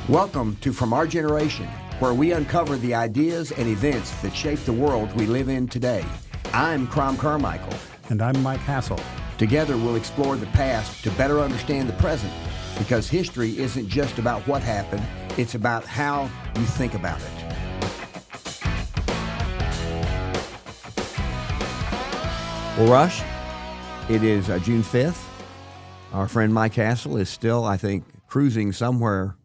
Welcome to From Our Generation, where we uncover the ideas and events that shape the world we live in today. I'm Crom Carmichael. And I'm Mike Hassel. Together we'll explore the past to better understand the present, because history isn't just about what happened, it's about how you think about it. Well, Rush, it is June 5th. Our friend Mike Hassel is still, I think, cruising somewhere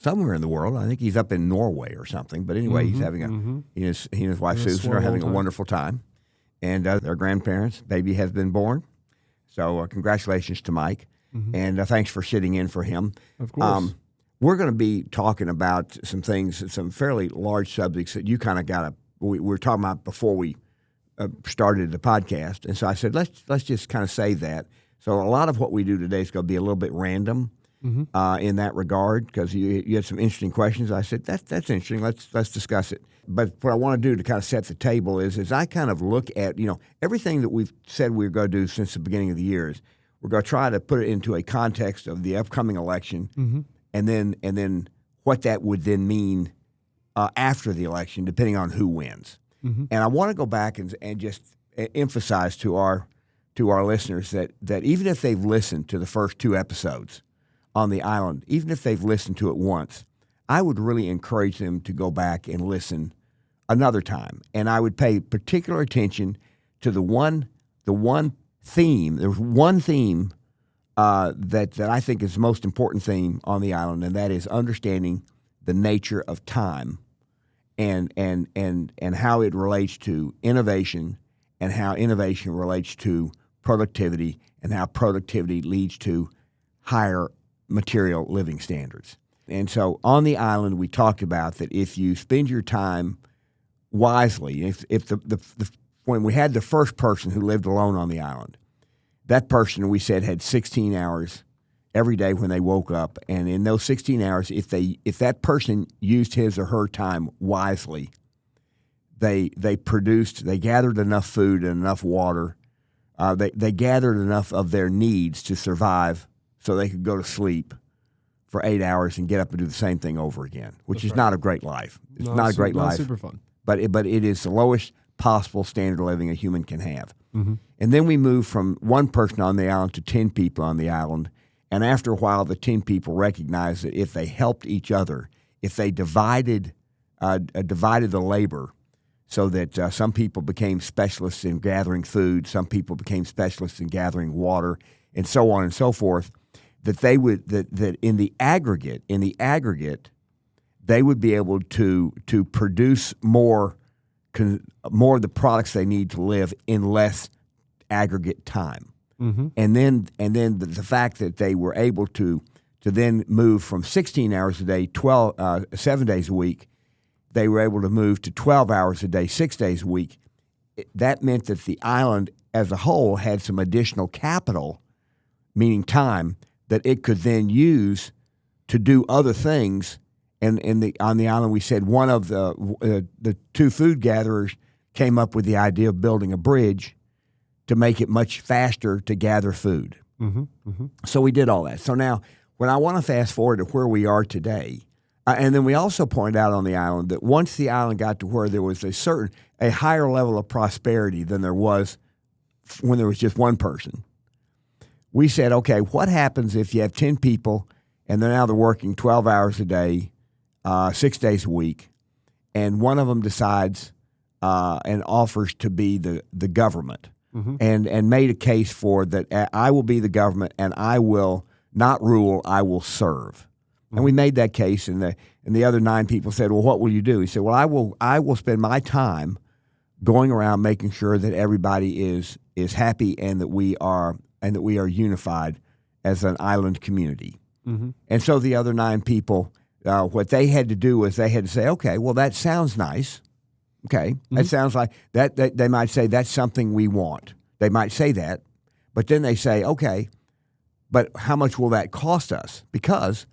in the world. I think he's up in Norway or something. But anyway, he's having he and his wife Susan are having a wonderful time. And their grandparents, baby has been born. So congratulations to Mike. And thanks for sitting in for him. Of course. We're going to be talking about some things, some fairly large subjects that you kind of we were talking about before we started the podcast. And so I said, let's just kind of say that. So a lot of what we do today is going to be a little bit random. In that regard, because you had some interesting questions. I said, that's interesting. Let's discuss it. But what I want to do to kind of set the table is I kind of look at, everything that we've said we're going to do since the beginning of the year is we're going to try to put it into a context of the upcoming election and then what that would then mean after the election, depending on who wins. And I want to go back and just emphasize to our listeners that even if they've listened to the first two episodes on the island, even if they've listened to it once, I would really encourage them to go back and listen another time. And I would pay particular attention to the one theme. There's one theme that I think is the most important theme on the island, and that is understanding the nature of time and how it relates to innovation and how innovation relates to productivity and how productivity leads to higher material living standards. And so on the island, we talked about that if you spend your time wisely, if when we had the first person who lived alone on the island, that person, we said, had 16 hours every day when they woke up. And in those 16 hours, if that person used his or her time wisely, they gathered enough food and enough water. They gathered enough of their needs to survive so they could go to sleep for 8 hours and get up and do the same thing over again, which is not a great life. It's not a great life. Super fun. But it is the lowest possible standard of living a human can have. And then we moved from one person on the island to 10 people on the island. And after a while, the 10 people recognized that if they helped each other, if they divided the labor so that some people became specialists in gathering food, some people became specialists in gathering water, and so on and so forth, that in the aggregate, they would be able to produce more of the products they need to live in less aggregate time. And then the fact that they were able to then move from 16 hours a day, 7 days a week, they were able to move to 12 hours a day, 6 days a week. That meant that the island as a whole had some additional capital, meaning time, that it could then use to do other things. And on the island, we said one of the two food gatherers came up with the idea of building a bridge to make it much faster to gather food. So we did all that. So now, when I want to fast forward to where we are today, and then we also point out on the island that once the island got to where there was a higher level of prosperity than there was when there was just one person, we said, okay, what happens if you have 10 people and they're working 12 hours a day, 6 days a week, and one of them decides and offers to be the government and made a case for that I will be the government and I will not rule, I will serve. And we made that case, and the other 9 people said, well, what will you do? He said, well, I will spend my time going around making sure that everybody is happy and that we are unified as an island community. And so the other 9 people, what they had to do was they had to say, okay, well, that sounds nice. Okay, that sounds like that. They might say that's something we want. They might say that, but then they say, okay, but how much will that cost us? Because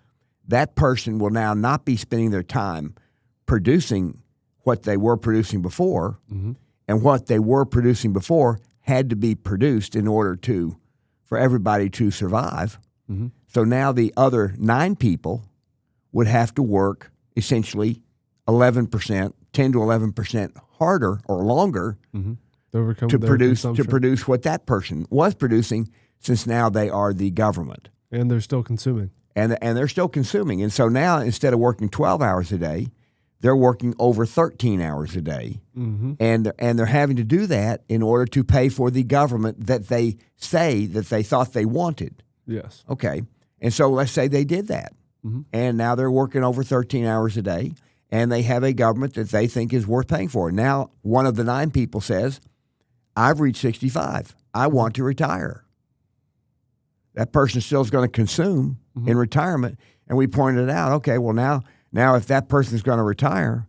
that person will now not be spending their time producing what they were producing before, and what they were producing before had to be produced in order for everybody to survive. So now the other 9 people would have to work essentially 11%, 10 to 11% harder or longer to produce what that person was producing, since now they are the government. And they're still consuming. And they're still consuming. And so now, instead of working 12 hours a day, they're working over 13 hours a day. And they're having to do that in order to pay for the government that they say that they thought they wanted. Yes. Okay. And so let's say they did that. And now they're working over 13 hours a day, and they have a government that they think is worth paying for. Now, one of the 9 people says, I've reached 65. I want to retire. That person still is going to consume in retirement. And we pointed out, okay, well, now if that person is going to retire,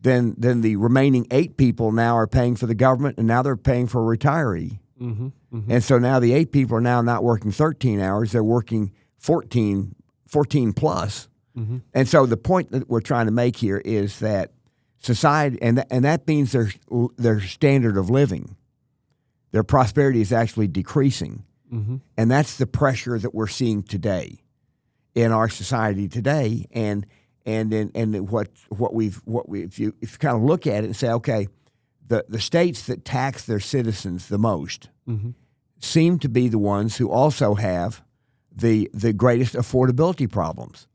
then the remaining 8 people now are paying for the government, and now they're paying for a retiree. And so now the 8 people are now not working 13 hours. They're working 14 plus. And so the point that we're trying to make here is that society, and that means their standard of living, their prosperity is actually decreasing. And that's the pressure that we're seeing today in our society today. And if you kind of look at it and say, okay, the states that tax their citizens the most seem to be the ones who also have the greatest affordability problems.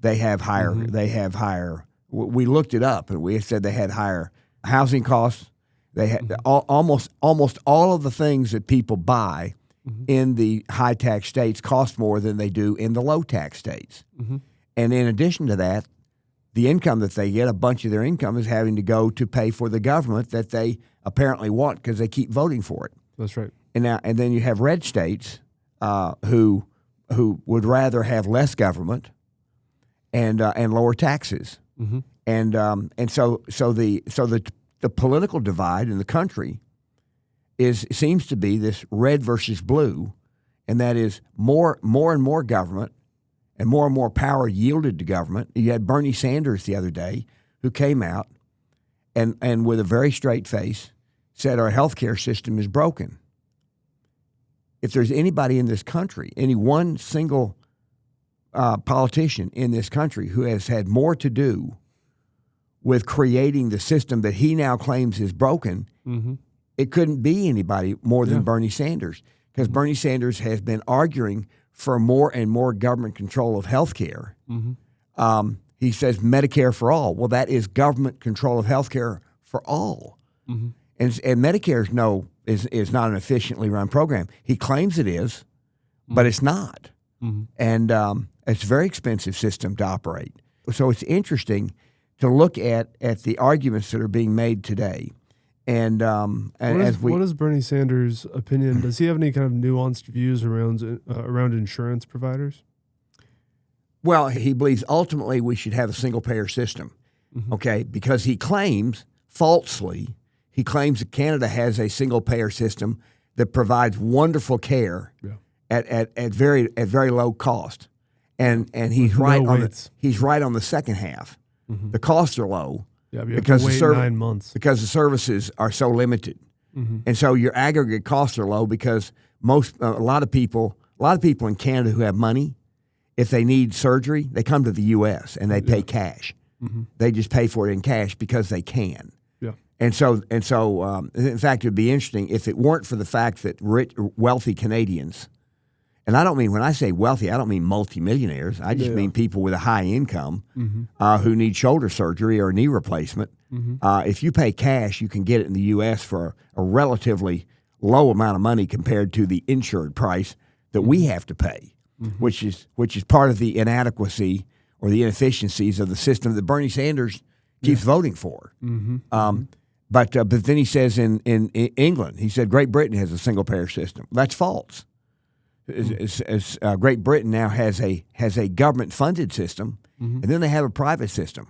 They have higher. We looked it up, and we said they had higher housing costs. They had almost all of the things that people buy in the high tax states cost more than they do in the low tax states. And in addition to that, the income that they get, a bunch of their income is having to go to pay for the government that they apparently want because they keep voting for it. That's right. And then you have red states who would rather have less government and lower taxes. And so the political divide in the country seems to be this red versus blue, and that is more and more government and more power yielded to government. You had Bernie Sanders the other day who came out and with a very straight face said our healthcare system is broken. If there's anybody in this country, any one single politician in this country who has had more to do with creating the system that he now claims is broken, it couldn't be anybody more than Bernie Sanders, because Bernie Sanders has been arguing for more and more government control of health care. He says Medicare for all. Well, that is government control of health care for all. And Medicare is not an efficiently run program. He claims it is, but it's not. And it's a very expensive system to operate. So it's interesting to look at the arguments that are being made today. And what is Bernie Sanders' opinion? Does he have any kind of nuanced views around insurance providers? Well, he believes ultimately we should have a single-payer system, okay? Because he claims, falsely, that Canada has a single-payer system that provides wonderful care at very low cost, and he's right on the second half. The costs are low. Yeah, you have to wait 9 months because the services are so limited, and so your aggregate costs are low because a lot of people in Canada who have money, if they need surgery, they come to the U.S. and they pay cash. They just pay for it in cash because they can. Yeah, and so in fact, it would be interesting if it weren't for the fact that wealthy Canadians, and I don't mean, when I say wealthy, I don't mean multimillionaires. I just mean people with a high income who need shoulder surgery or knee replacement. If you pay cash, you can get it in the U.S. for a relatively low amount of money compared to the insured price that we have to pay, which is part of the inadequacy or the inefficiencies of the system that Bernie Sanders keeps voting for. But then he says in England, he said Great Britain has a single-payer system. That's false. Great Britain now has a government-funded system, and then they have a private system.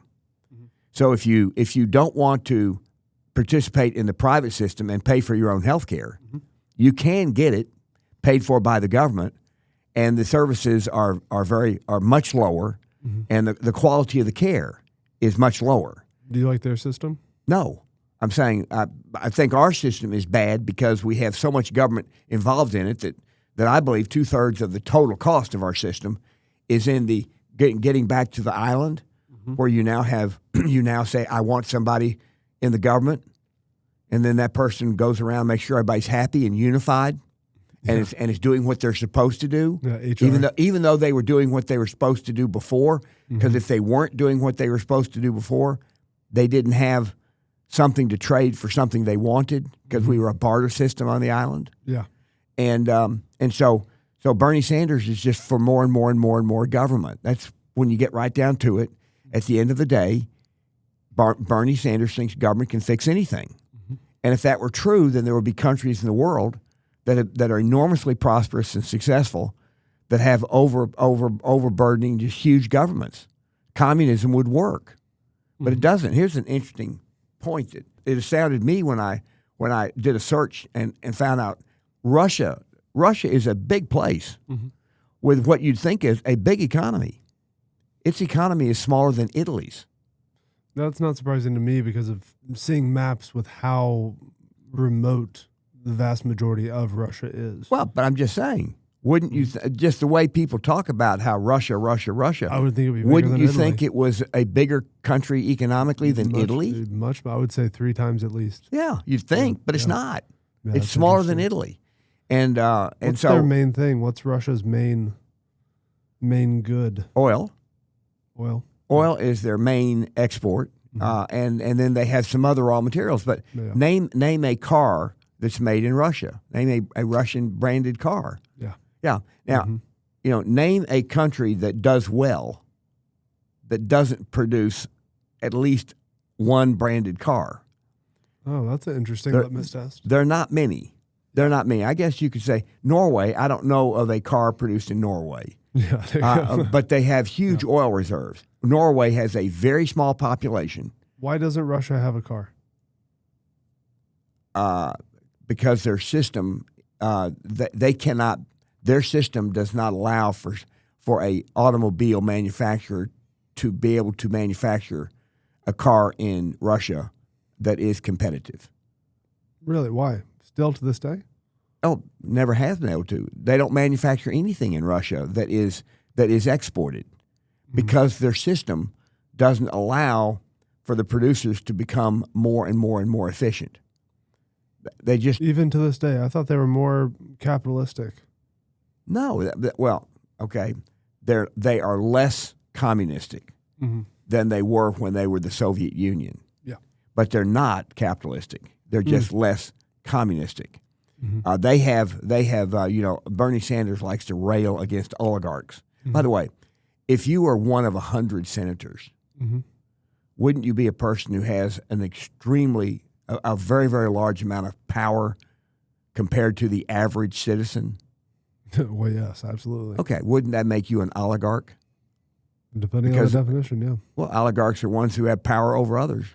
So if you don't want to participate in the private system and pay for your own health care, you can get it paid for by the government, and the services are much lower, and the quality of the care is much lower. Do you like their system? No. I'm saying I think our system is bad because we have so much government involved in it that I believe 2/3 of the total cost of our system is in the getting back to the island, where you now say, I want somebody in the government, and then that person goes around, makes sure everybody's happy and unified, and is doing what they're supposed to do, even though they were doing what they were supposed to do before. Because if they weren't doing what they were supposed to do before, they didn't have something to trade for something they wanted, because we were a barter system on the island. Yeah. And so Bernie Sanders is just for more and more and more and more government. That's when you get right down to it. At the end of the day, Bernie Sanders thinks government can fix anything. And if that were true, then there would be countries in the world that are enormously prosperous and successful that have overburdening, just huge governments. Communism would work, but it doesn't. Here's an interesting point that it astounded me when I did a search and found out Russia is a big place with what you'd think is a big economy. Its economy is smaller than Italy's. That's not surprising to me because of seeing maps with how remote the vast majority of Russia is. Well, but I'm just saying, wouldn't you, just the way people talk about how Russia, I would think it would be bigger wouldn't than you Italy. think it was a bigger country economically than Italy? Much, I would say 3 times at least. Yeah, you'd think, but it's not. Yeah, it's that's smaller than interesting. Italy. And What's so their main thing? What's Russia's main good? oil Oil. is their main export, and then they have some other raw materials. But name a car that's made in Russia. Name a Russian branded car. Yeah. Now, name a country that does well, that doesn't produce at least one branded car. Oh, that's an interesting litmus test. They're not many. I guess you could say Norway. I don't know of a car produced in Norway. Yeah, but they have huge oil reserves. Norway has a very small population. Why doesn't Russia have a car? Because their system, they cannot. Their system does not allow for a automobile manufacturer to be able to manufacture a car in Russia that is competitive. Really? Why? Still to this day? Oh, never has been able to. They don't manufacture anything in Russia that is exported because their system doesn't allow for the producers to become more and more and more efficient. They just Even to this day, I thought they were more capitalistic. no. Well, okay, they are less communistic than they were when they were the Soviet Union. Yeah, But they're not capitalistic. They're just less communistic. They have Bernie Sanders likes to rail against oligarchs. By the way, if you are one of 100 senators, wouldn't you be a person who has an a very, very large amount of power compared to the average citizen? Well, yes, absolutely. Okay, wouldn't that make you an oligarch? Depending on the definition, yeah. Well, oligarchs are ones who have power over others.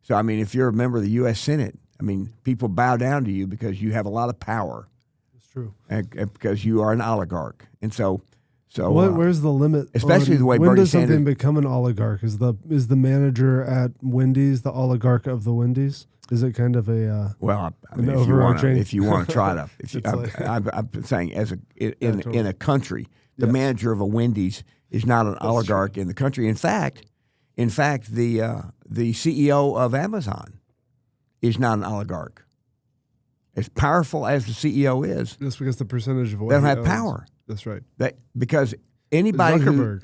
So, I mean, if you're a member of the U.S. Senate, I mean, people bow down to you because you have a lot of power. It's true. And because you are an oligarch. And so where's the limit? Especially the way when Bernie does something Sanders become an oligarch? Is the manager at Wendy's the oligarch of the Wendy's? Is it kind of a well? I mean, an if you want to try to, I'm saying in a country, the manager of a Wendy's is not an oligarch in the country. In fact, the CEO of Amazon is not an oligarch. As powerful as the CEO is, just because the percentage of what they don't he have owns. power. That's right. Because anybody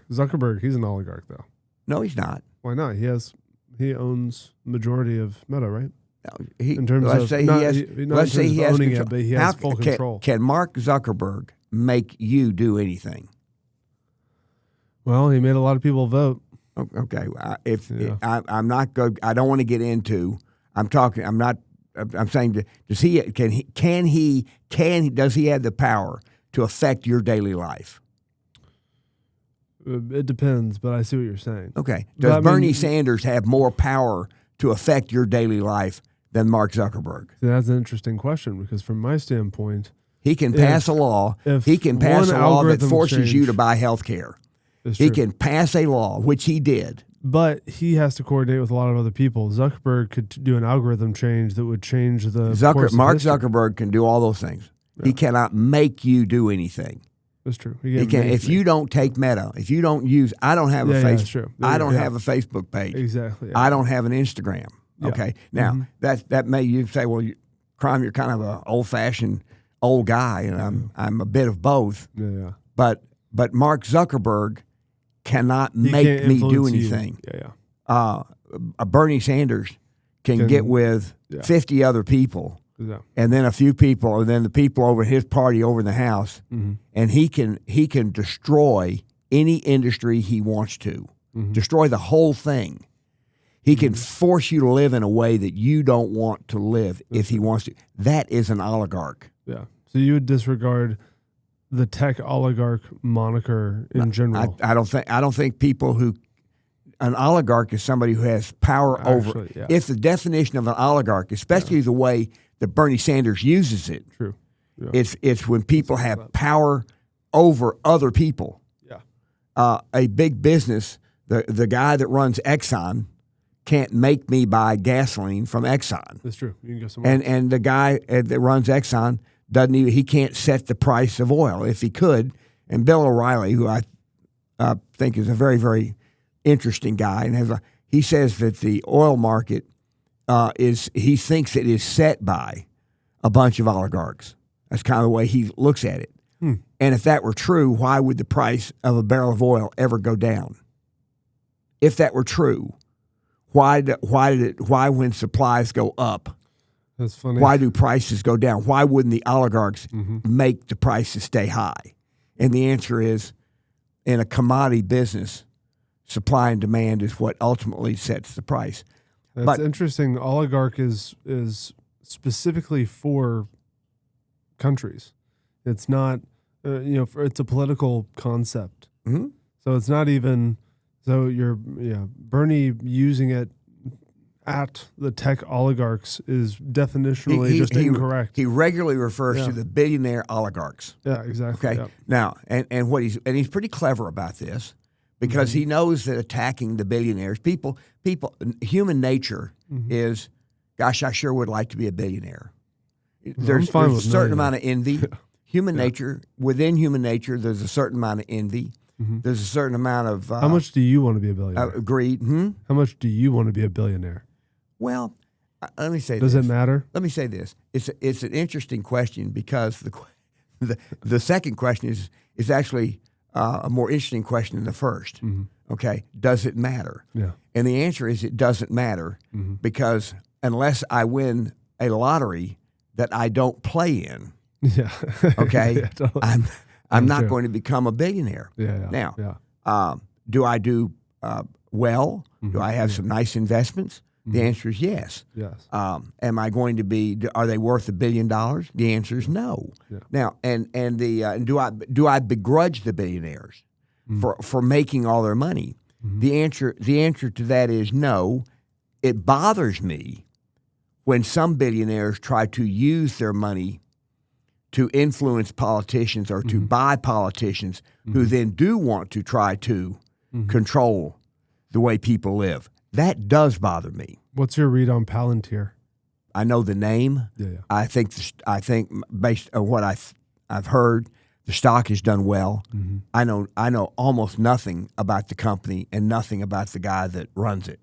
Zuckerberg, he's an oligarch though. No, he's not. Why not? He owns majority of Meta, right? No, In terms let's of say not, he has. not Let's in say terms he of has owning control. it, but he has full control. Can Mark Zuckerberg make you do anything? Well, he made a lot of people vote. Okay, I'm not good. I don't want to get into. I'm talking. I'm not. I'm saying, does he have the power to affect your daily life? It depends, but I see what you're saying. Okay. Does Bernie Sanders have more power to affect your daily life than Mark Zuckerberg? That's an interesting question because from my standpoint, he can pass a law. He can pass a law that forces you to buy health care. He can pass a law, which he did. But he has to coordinate with a lot of other people. Zuckerberg could do an algorithm change that would change the course of Mark history. Zuckerberg can do all those things. Yeah. He cannot make you do anything. That's true. He can. If you don't take Meta, if you don't use, I don't have a that's Facebook. true. I don't have a Facebook page. Exactly. Yeah. I don't have an Instagram. Yeah. Okay. Now that may you say, well, Crime, you're kind of an old-fashioned old guy, and I'm a bit of both. Yeah. But Mark Zuckerberg cannot make me do anything. Bernie Sanders can get with 50 other people. Yeah. And then a few people, and then the people over his party over in the House, and he can destroy any industry he wants to, destroy the whole thing. He can force you to live in a way that you don't want to live if he wants to. That is an oligarch. Yeah. So you would disregard the tech oligarch moniker in general? I don't think people who. An oligarch is somebody who has power over. Yeah. It's the definition of an oligarch, especially the way that Bernie Sanders uses it. True. Yeah. It's when people have power over other people. Yeah. A big business, the guy that runs Exxon can't make me buy gasoline from Exxon. That's true. You can go somewhere. And the guy that runs Exxon he can't set the price of oil. If he could, and Bill O'Reilly, who I think is a very, very interesting guy, and he says that the oil market he thinks it is set by a bunch of oligarchs. That's kind of the way he looks at it. And if that were true, why would the price of a barrel of oil ever go down? If that were true, why when supplies go up? That's funny. Why do prices go down? Why wouldn't the oligarchs make the prices stay high? And the answer is, in a commodity business, supply and demand is what ultimately sets the price. That's interesting. Oligarch is specifically for countries. It's not, it's a political concept. Mm-hmm. So it's not even. So Bernie using it at the tech oligarchs is definitionally just incorrect. He regularly refers to the billionaire oligarchs. Yeah, exactly. Okay. Yeah. Now, and he's pretty clever about this because he knows that attacking the billionaires, human nature is, gosh, I sure would like to be a billionaire. There's a certain amount of envy. Within human nature, there's a certain amount of envy. There's a certain amount of how much do you want to be a billionaire? Greed. How much do you want to be a billionaire? Well, let me say Does this. it matter? Let me say this. It's an interesting question because the second question is actually a more interesting question than the first. Okay, does it matter? Yeah. And the answer is it doesn't matter because unless I win a lottery that I don't play in, okay, yeah, totally. I'm not going to become a billionaire. Yeah. Now, do I do well? Do I have some nice investments? The answer is yes. Yes. Am I going to be? Are they worth $1 billion? The answer is no. Yeah. Now, and do I begrudge the billionaires for making all their money? The answer to that is no. It bothers me when some billionaires try to use their money to influence politicians or to buy politicians who then do want to try to control the way people live. That does bother me. What's your read on Palantir? I know the name. Yeah. I think based on what I've heard, the stock has done well. I know almost nothing about the company and nothing about the guy that runs it.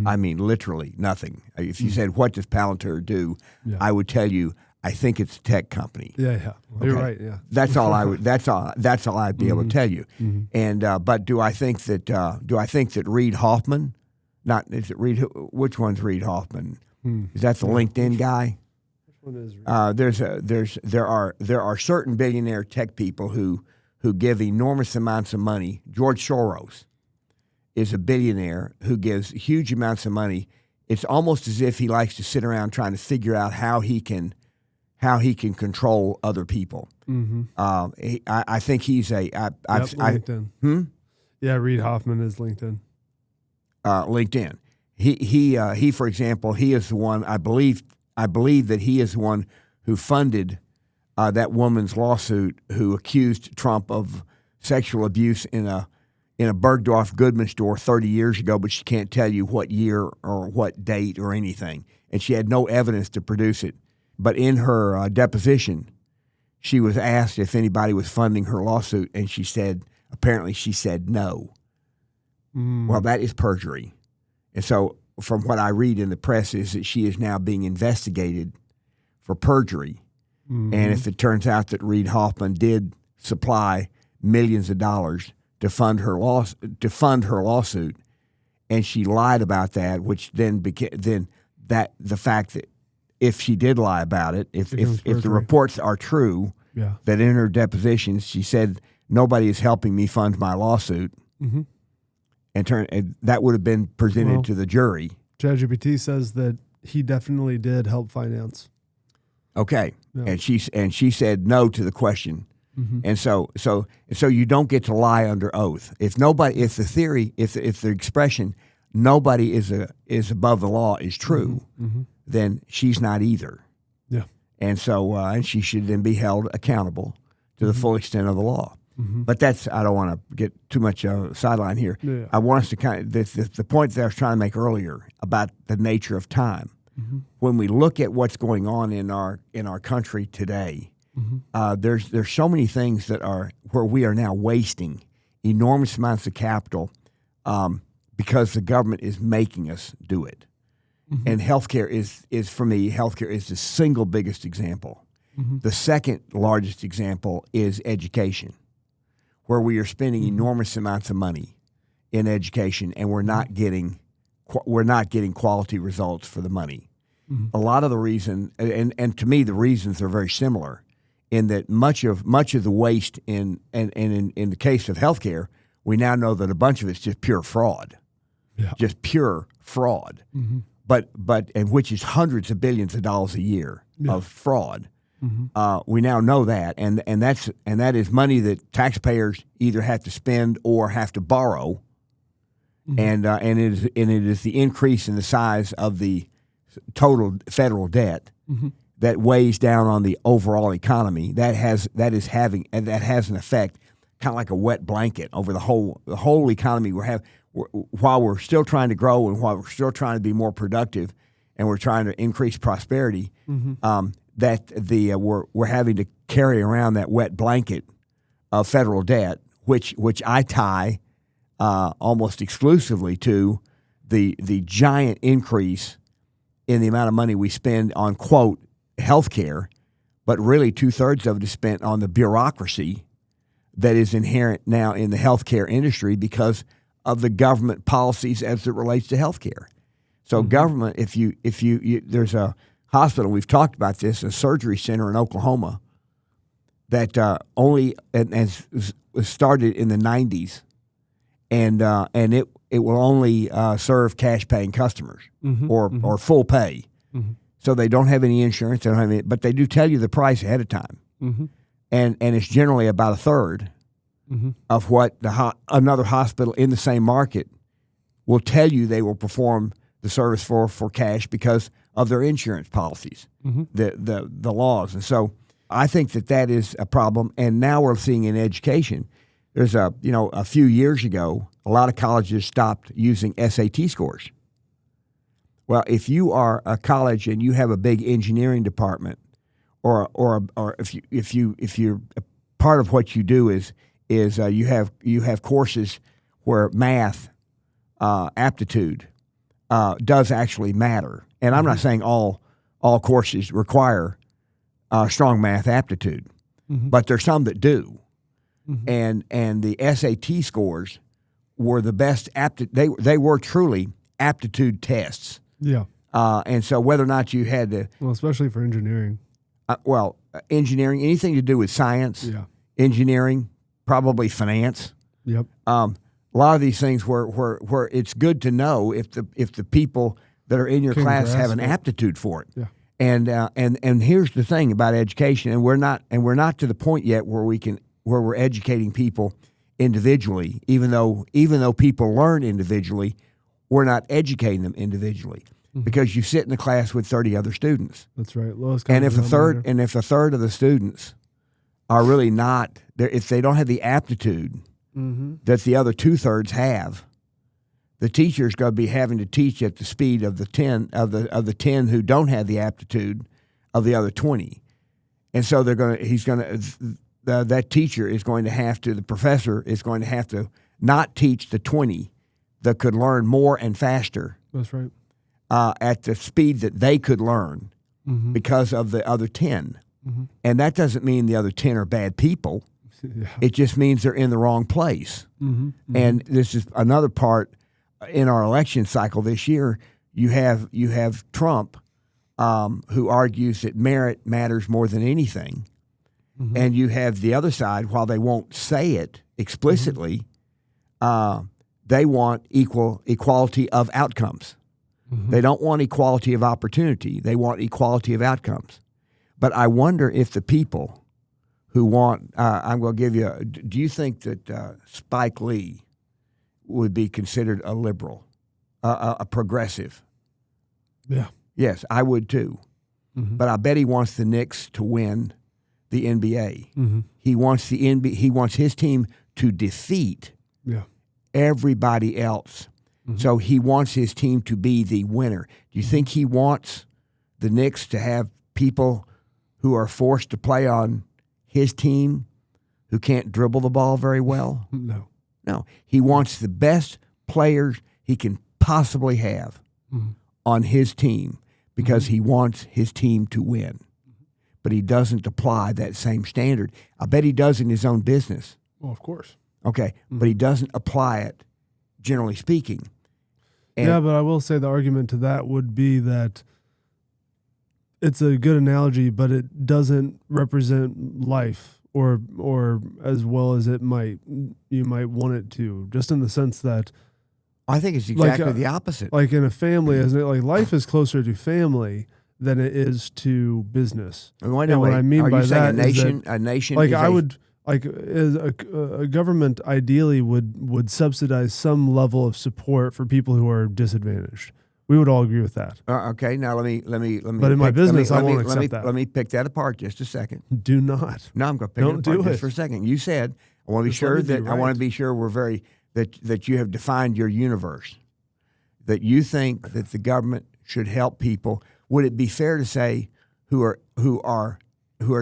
I mean, literally nothing. If you said, what does Palantir do? I would tell you, I think it's a tech company. Yeah. Well, you're right. Yeah. That's all I would. That's all I'd be able to tell you. And but do I think that Reid Hoffman? Not is it Reid? Which one's Reid Hoffman? Is that the LinkedIn guy? Which one is Reid? There are certain billionaire tech people who give enormous amounts of money. George Soros is a billionaire who gives huge amounts of money. It's almost as if he likes to sit around trying to figure out how he can control other people. I think he's LinkedIn. Yeah, Reid Hoffman is LinkedIn. LinkedIn. He for example, he is the one. I believe that he is the one who funded that woman's lawsuit who accused Trump of sexual abuse in a Bergdorf Goodman store 30 years ago, but she can't tell you what year or what date or anything, and she had no evidence to produce it. But in her deposition, she was asked if anybody was funding her lawsuit, and she said no. Well, that is perjury. And so from what I read in the press is that she is now being investigated for perjury. And if it turns out that Reid Hoffman did supply millions of dollars to fund her lawsuit, and she lied about that, which then the fact that if she did lie about it, if the reports are true, that in her deposition she said nobody is helping me fund my lawsuit, and that would have been presented to the jury. ChatGPT says that he definitely did help finance. Okay, and she said no to the question, and so you don't get to lie under oath. If the expression nobody is above the law is true, then she's not either. Yeah, and so and she should then be held accountable to the full extent of the law. But I don't want to get too much sideline here. Yeah. I want us to the point that I was trying to make earlier about the nature of time. When we look at what's going on in our country today, there's so many things that are where we are now wasting enormous amounts of capital because the government is making us do it. And healthcare is for me, healthcare is the single biggest example. The second largest example is education, where we are spending enormous amounts of money in education, and we're not getting quality results for the money. A lot of the reason, and to me, the reasons are very similar, in that much of the waste in the case of healthcare, we now know that a bunch of it's just pure fraud, just pure fraud. But which is hundreds of billions of dollars a year of fraud. We now know that, and that is money that taxpayers either have to spend or have to borrow, and it is the increase in the size of the total federal debt that weighs down on the overall economy. That has an effect, kind of like a wet blanket over the whole economy. While we're still trying to grow and while we're still trying to be more productive, and we're trying to increase prosperity. We're having to carry around that wet blanket of federal debt, which I tie almost exclusively to the giant increase in the amount of money we spend on, quote, health care, but really 2/3 of it is spent on the bureaucracy that is inherent now in the healthcare industry because of the government policies as it relates to healthcare. So government, if you there's a hospital, we've talked about this, a surgery center in Oklahoma that was started in the 90s, and it will only serve cash paying customers or full pay. So they don't have any insurance, they don't have any, but they do tell you the price ahead of time, and it's generally about a third of what another hospital in the same market will tell you they will perform the service for cash because of their insurance policies, the laws. And so I think that is a problem. And now we're seeing in education, there's a few years ago, a lot of colleges stopped using SAT scores. Well, if you are a college and you have a big engineering department, or if you're part of what you do is you have courses where math aptitude does actually matter. And I'm not saying all courses require strong math aptitude, but there's some that do. And the SAT scores were the best they were truly aptitude tests. Yeah. And so whether or not you had to, especially for engineering. Engineering, anything to do with science, engineering, probably finance. Yep. A lot of these things where it's good to know if the people that are in your class have an aptitude for it. Yeah. And here's the thing about education, and we're not to the point yet where we're educating people individually, even though people learn individually, we're not educating them individually because you sit in a class with 30 other students. That's right. And if a third of the students are really not there, if they don't have the aptitude that the other 2/3 have, the teacher's going to be having to teach at the speed of the 10 who don't have the aptitude of the other 20. And so that teacher is going to have to, the professor is going to have to not teach the 20 that could learn more and faster. That's right. At the speed that they could learn because of the other 10. And that doesn't mean the other 10 are bad people. Yeah. It just means they're in the wrong place. And this is another part in our election cycle this year. You have Trump, who argues that merit matters more than anything. And you have the other side, while they won't say it explicitly, they want equality of outcomes. They don't want equality of opportunity. They want equality of outcomes. But I wonder if the people who want, I'm going to give you, do you think that Spike Lee would be considered a liberal, a progressive? Yeah. Yes, I would too. But I bet he wants the Knicks to win the NBA. He wants he wants his team to defeat everybody else. So he wants his team to be the winner. Do you think he wants the Knicks to have people who are forced to play on his team who can't dribble the ball very well? No. No. He wants the best players he can possibly have on his team because he wants his team to win. But he doesn't apply that same standard. I bet he does in his own business. Well, of course. Okay. But he doesn't apply it, generally speaking. And yeah, but I will say the argument to that would be that it's a good analogy, but it doesn't represent life or as well as you might want it to, just in the sense that I think it's exactly the opposite. Like in a family, isn't it? Like life is closer to family than it is to business. And what I mean by that is that, a nation. like I would like a government ideally would subsidize some level of support for people who are disadvantaged. We would all agree with that. Okay, now let me. But in my business, I won't accept that. Let me pick that apart just a second. Do not. No, I'm going to pick it apart just for a second. You said I want to be sure that I want to be sure we're that you have defined your universe. That you think that the government should help people. Would it be fair to say who are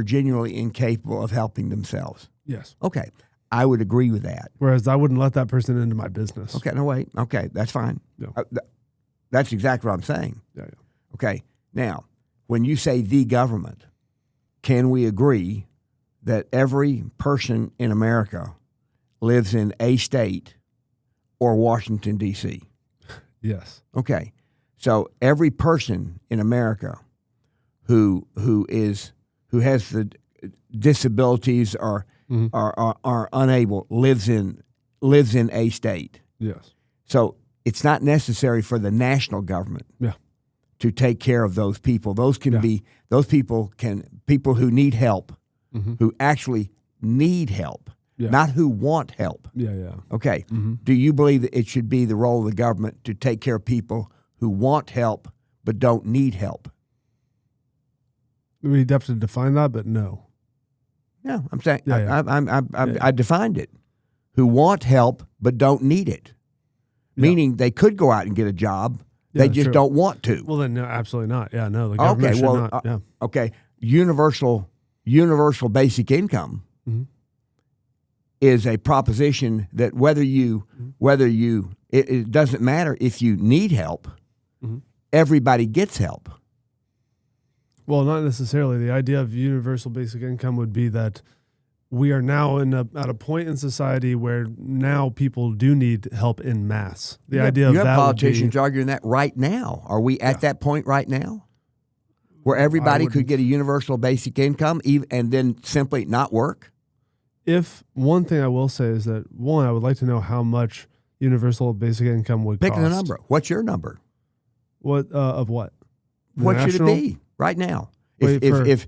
genuinely incapable of helping themselves? Yes. Okay, I would agree with that. Whereas I wouldn't let that person into my business. Okay, no wait. Okay, that's fine. Yeah. That's exactly what I'm saying. Yeah. Okay, now when you say the government, can we agree that every person in America lives in a state or Washington, D.C.? Yes. Okay, so every person in America who has the disabilities or are unable lives in a state. Yes. So it's not necessary for the national government to take care of those people. Those can be people who need help, who actually need help, not who want help. Yeah. Okay. Do you believe that it should be the role of the government to take care of people who want help but don't need help? We'd have to define that, but no. No, I'm saying I defined it. Who want help but don't need it, meaning they could go out and get a job, they just don't want to. Well, then no, absolutely not. Yeah, no, the government should not. Okay, universal basic income is a proposition that whether you it doesn't matter if you need help, everybody gets help. Well, not necessarily. The idea of universal basic income would be that we are now at a point in society where now people do need help in mass. The idea of that, you have politicians arguing that right now. Are we at that point right now, where everybody could get a universal basic income and then simply not work? If one thing I will say is that I would like to know how much universal basic income would cost. Pick a number. What's your number? What of what? What should it be right now? If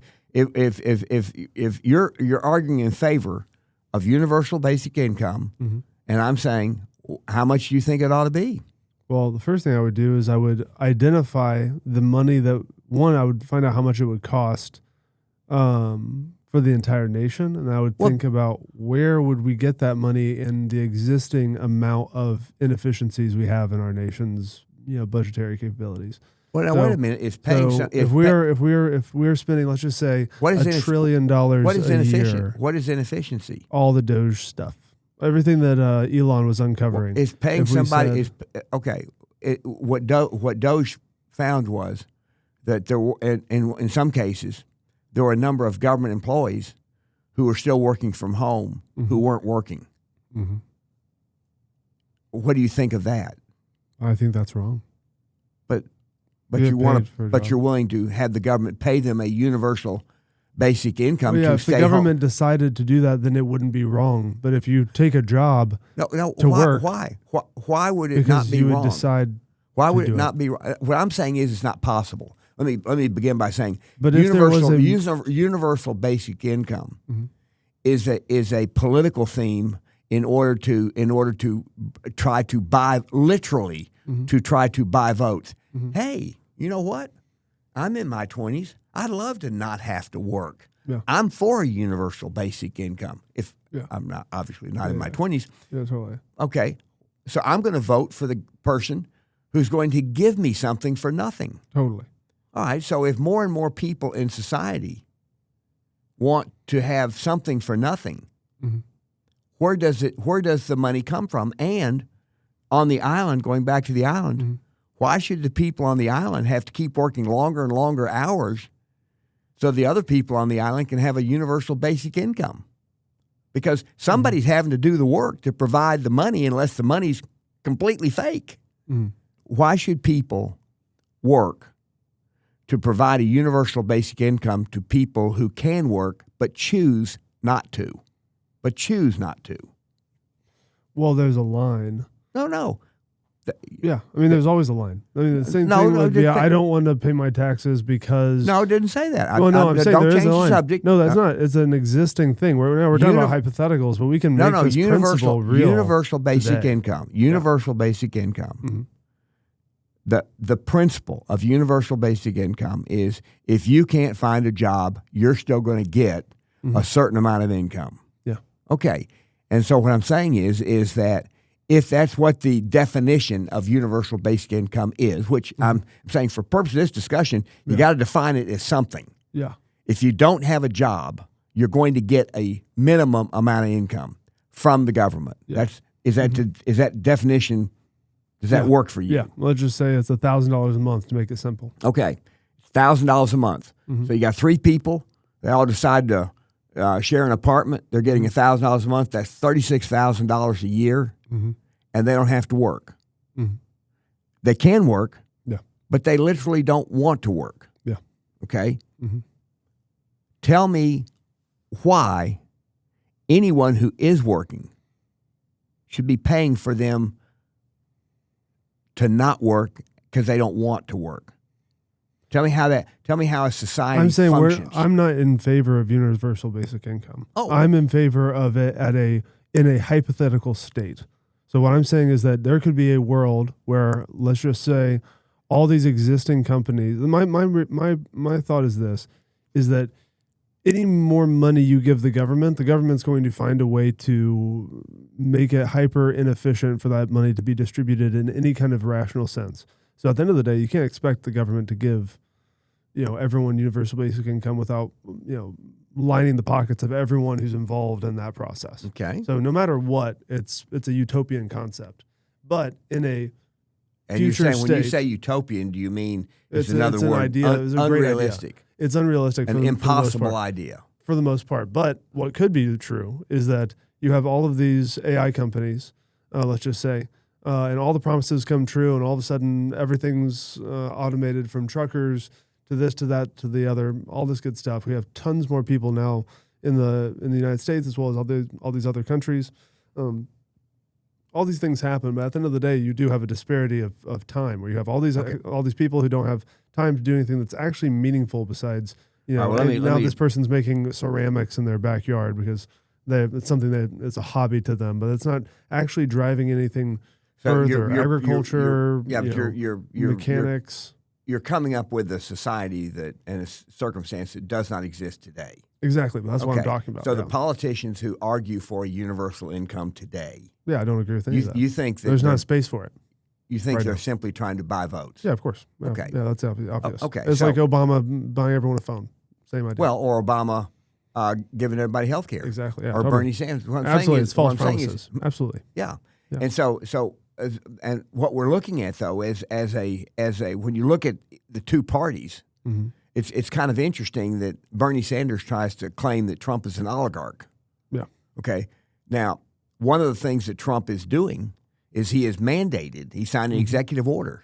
you're arguing in favor of universal basic income, and I'm saying how much do you think it ought to be? Well, the first thing I would do is I would identify the money I would find out how much it would cost for the entire nation, and I would think about where would we get that money in the existing amount of inefficiencies we have in our nation's budgetary capabilities. Well, now So- wait a minute. It's paying. So Some, if we're spending, let's just say, What is $1 trillion what is a inefficient? year, What is inefficiency? all the Doge stuff, everything that Elon was uncovering. It's paying If we somebody. said- Okay. What Doge found was that there were, in some cases, there were a number of government employees who were still working from home who weren't working. Mhm. What do you think of that? I think that's wrong. But Get you want paid for a but job. you're willing to have the government pay them a universal basic income Well, yeah, to if stay the home. government decided to do that, then it wouldn't be wrong. But if you take a job No, to why, work, why would it because not be you would wrong? decide. Why to would it do not be? What I'm saying is, it's not possible. Let me begin by saying, But if there was universal basic income is a political theme in order to try to buy literally to try to buy votes. Hey, you know what? I'm in my 20s. I'd love to not have to work. Yeah. I'm for a universal basic income. If Yeah. I'm not obviously not in my 20s. Yeah, totally. Okay, so I'm going to vote for the person who's going to give me something for nothing. Totally. All right, so if more and more people in society want to have something for nothing, where does the money come from? And on the island, going back to the island, why should the people on the island have to keep working longer and longer hours so the other people on the island can have a universal basic income? Because somebody's having to do the work to provide the money unless the money's completely fake. Why should people work to provide a universal basic income to people who can work but choose not to? Well, there's a line. No. Yeah, I mean, there's always a line. I mean, the same No, thing no, would be, just- I don't want to pay my taxes because. No, it didn't say that. Well, no, I'm saying don't there is change a the line. subject. No, that's not. It's an existing thing. We're talking about hypotheticals, but we can make this principle real. Universal basic today. income. Universal basic income. The principle of universal basic income is if you can't find a job, you're still going to get a certain amount of income. Yeah. Okay. And so what I'm saying is that if that's what the definition of universal basic income is, which I'm saying for purpose of this discussion, you got to define it as something. Yeah. If you don't have a job, you're going to get a minimum amount of income from the government. Yeah. Is that definition? Does that work for you? Yeah. Let's just say it's $1,000 a month to make it simple. Okay, $1,000 a month. So you got three people. They all decide to share an apartment. They're getting $1,000 a month. That's $36,000 a year, and they don't have to work. They can work, but they literally don't want to work. Yeah. Okay. Tell me why anyone who is working should be paying for them to not work because they don't want to work. Tell me how a society I'm saying functions. I'm not in favor of universal basic income. Oh. I'm in favor of it in a hypothetical state. So what I'm saying is that there could be a world where, let's just say, all these existing companies. My thought is this: is that any more money you give the government's going to find a way to make it hyper inefficient for that money to be distributed in any kind of rational sense. So at the end of the day, you can't expect the government to give, everyone universal basic income without, lining the pockets of everyone who's involved in that process. Okay. So no matter what, it's a utopian concept. But in a And you're future saying when you state, say utopian, do you mean it's an another word? idea. It's a great idea. Unrealistic. It's unrealistic. An for the most impossible part. idea. For the most part. But what could be true is that you have all of these AI companies, let's just say, and all the promises come true, and all of a sudden everything's automated, from truckers to this to that to the other, all this good stuff. We have tons more people now in the United States as well as all these other countries. All these things happen, but at the end of the day, you do have a disparity of time where you have all these people who don't have time to do anything that's actually meaningful besides, this person's making ceramics in their backyard because it's something that it's a hobby to them, but it's not actually driving anything further. Agriculture, mechanics. You're coming up with a society and a circumstance that does not exist today. Exactly, but that's what I'm talking about. So the politicians who argue for a universal income today, I don't agree with any of that. You think that there's not space for it? you think Right they're now. simply trying to buy votes? Yeah, of course. Yeah, Okay. Yeah, that's obvious. okay, It's so- like Obama buying everyone a phone. Same idea. Well, or Obama giving everybody health care. Exactly. Yeah, or totally. Bernie Sanders. What I'm Absolutely. saying It's is, false what I'm saying promises. Absolutely. Yeah. Yeah. And so and what we're looking at though is as a when you look at the two parties, Mm-hmm. it's kind of interesting that Bernie Sanders tries to claim that Trump is an oligarch. Yeah. Okay. Now, one of the things that Trump is doing is he signed an executive order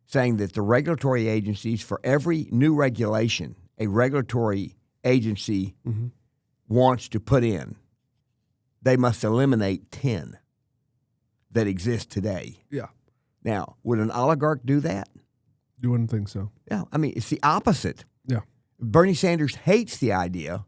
saying that the regulatory agencies, for every new regulation a regulatory agency wants to put in, they must eliminate 10 that exist today. Yeah. Now, would an oligarch do that? You wouldn't think so. Yeah. I mean, it's the opposite. Yeah. Bernie Sanders hates the idea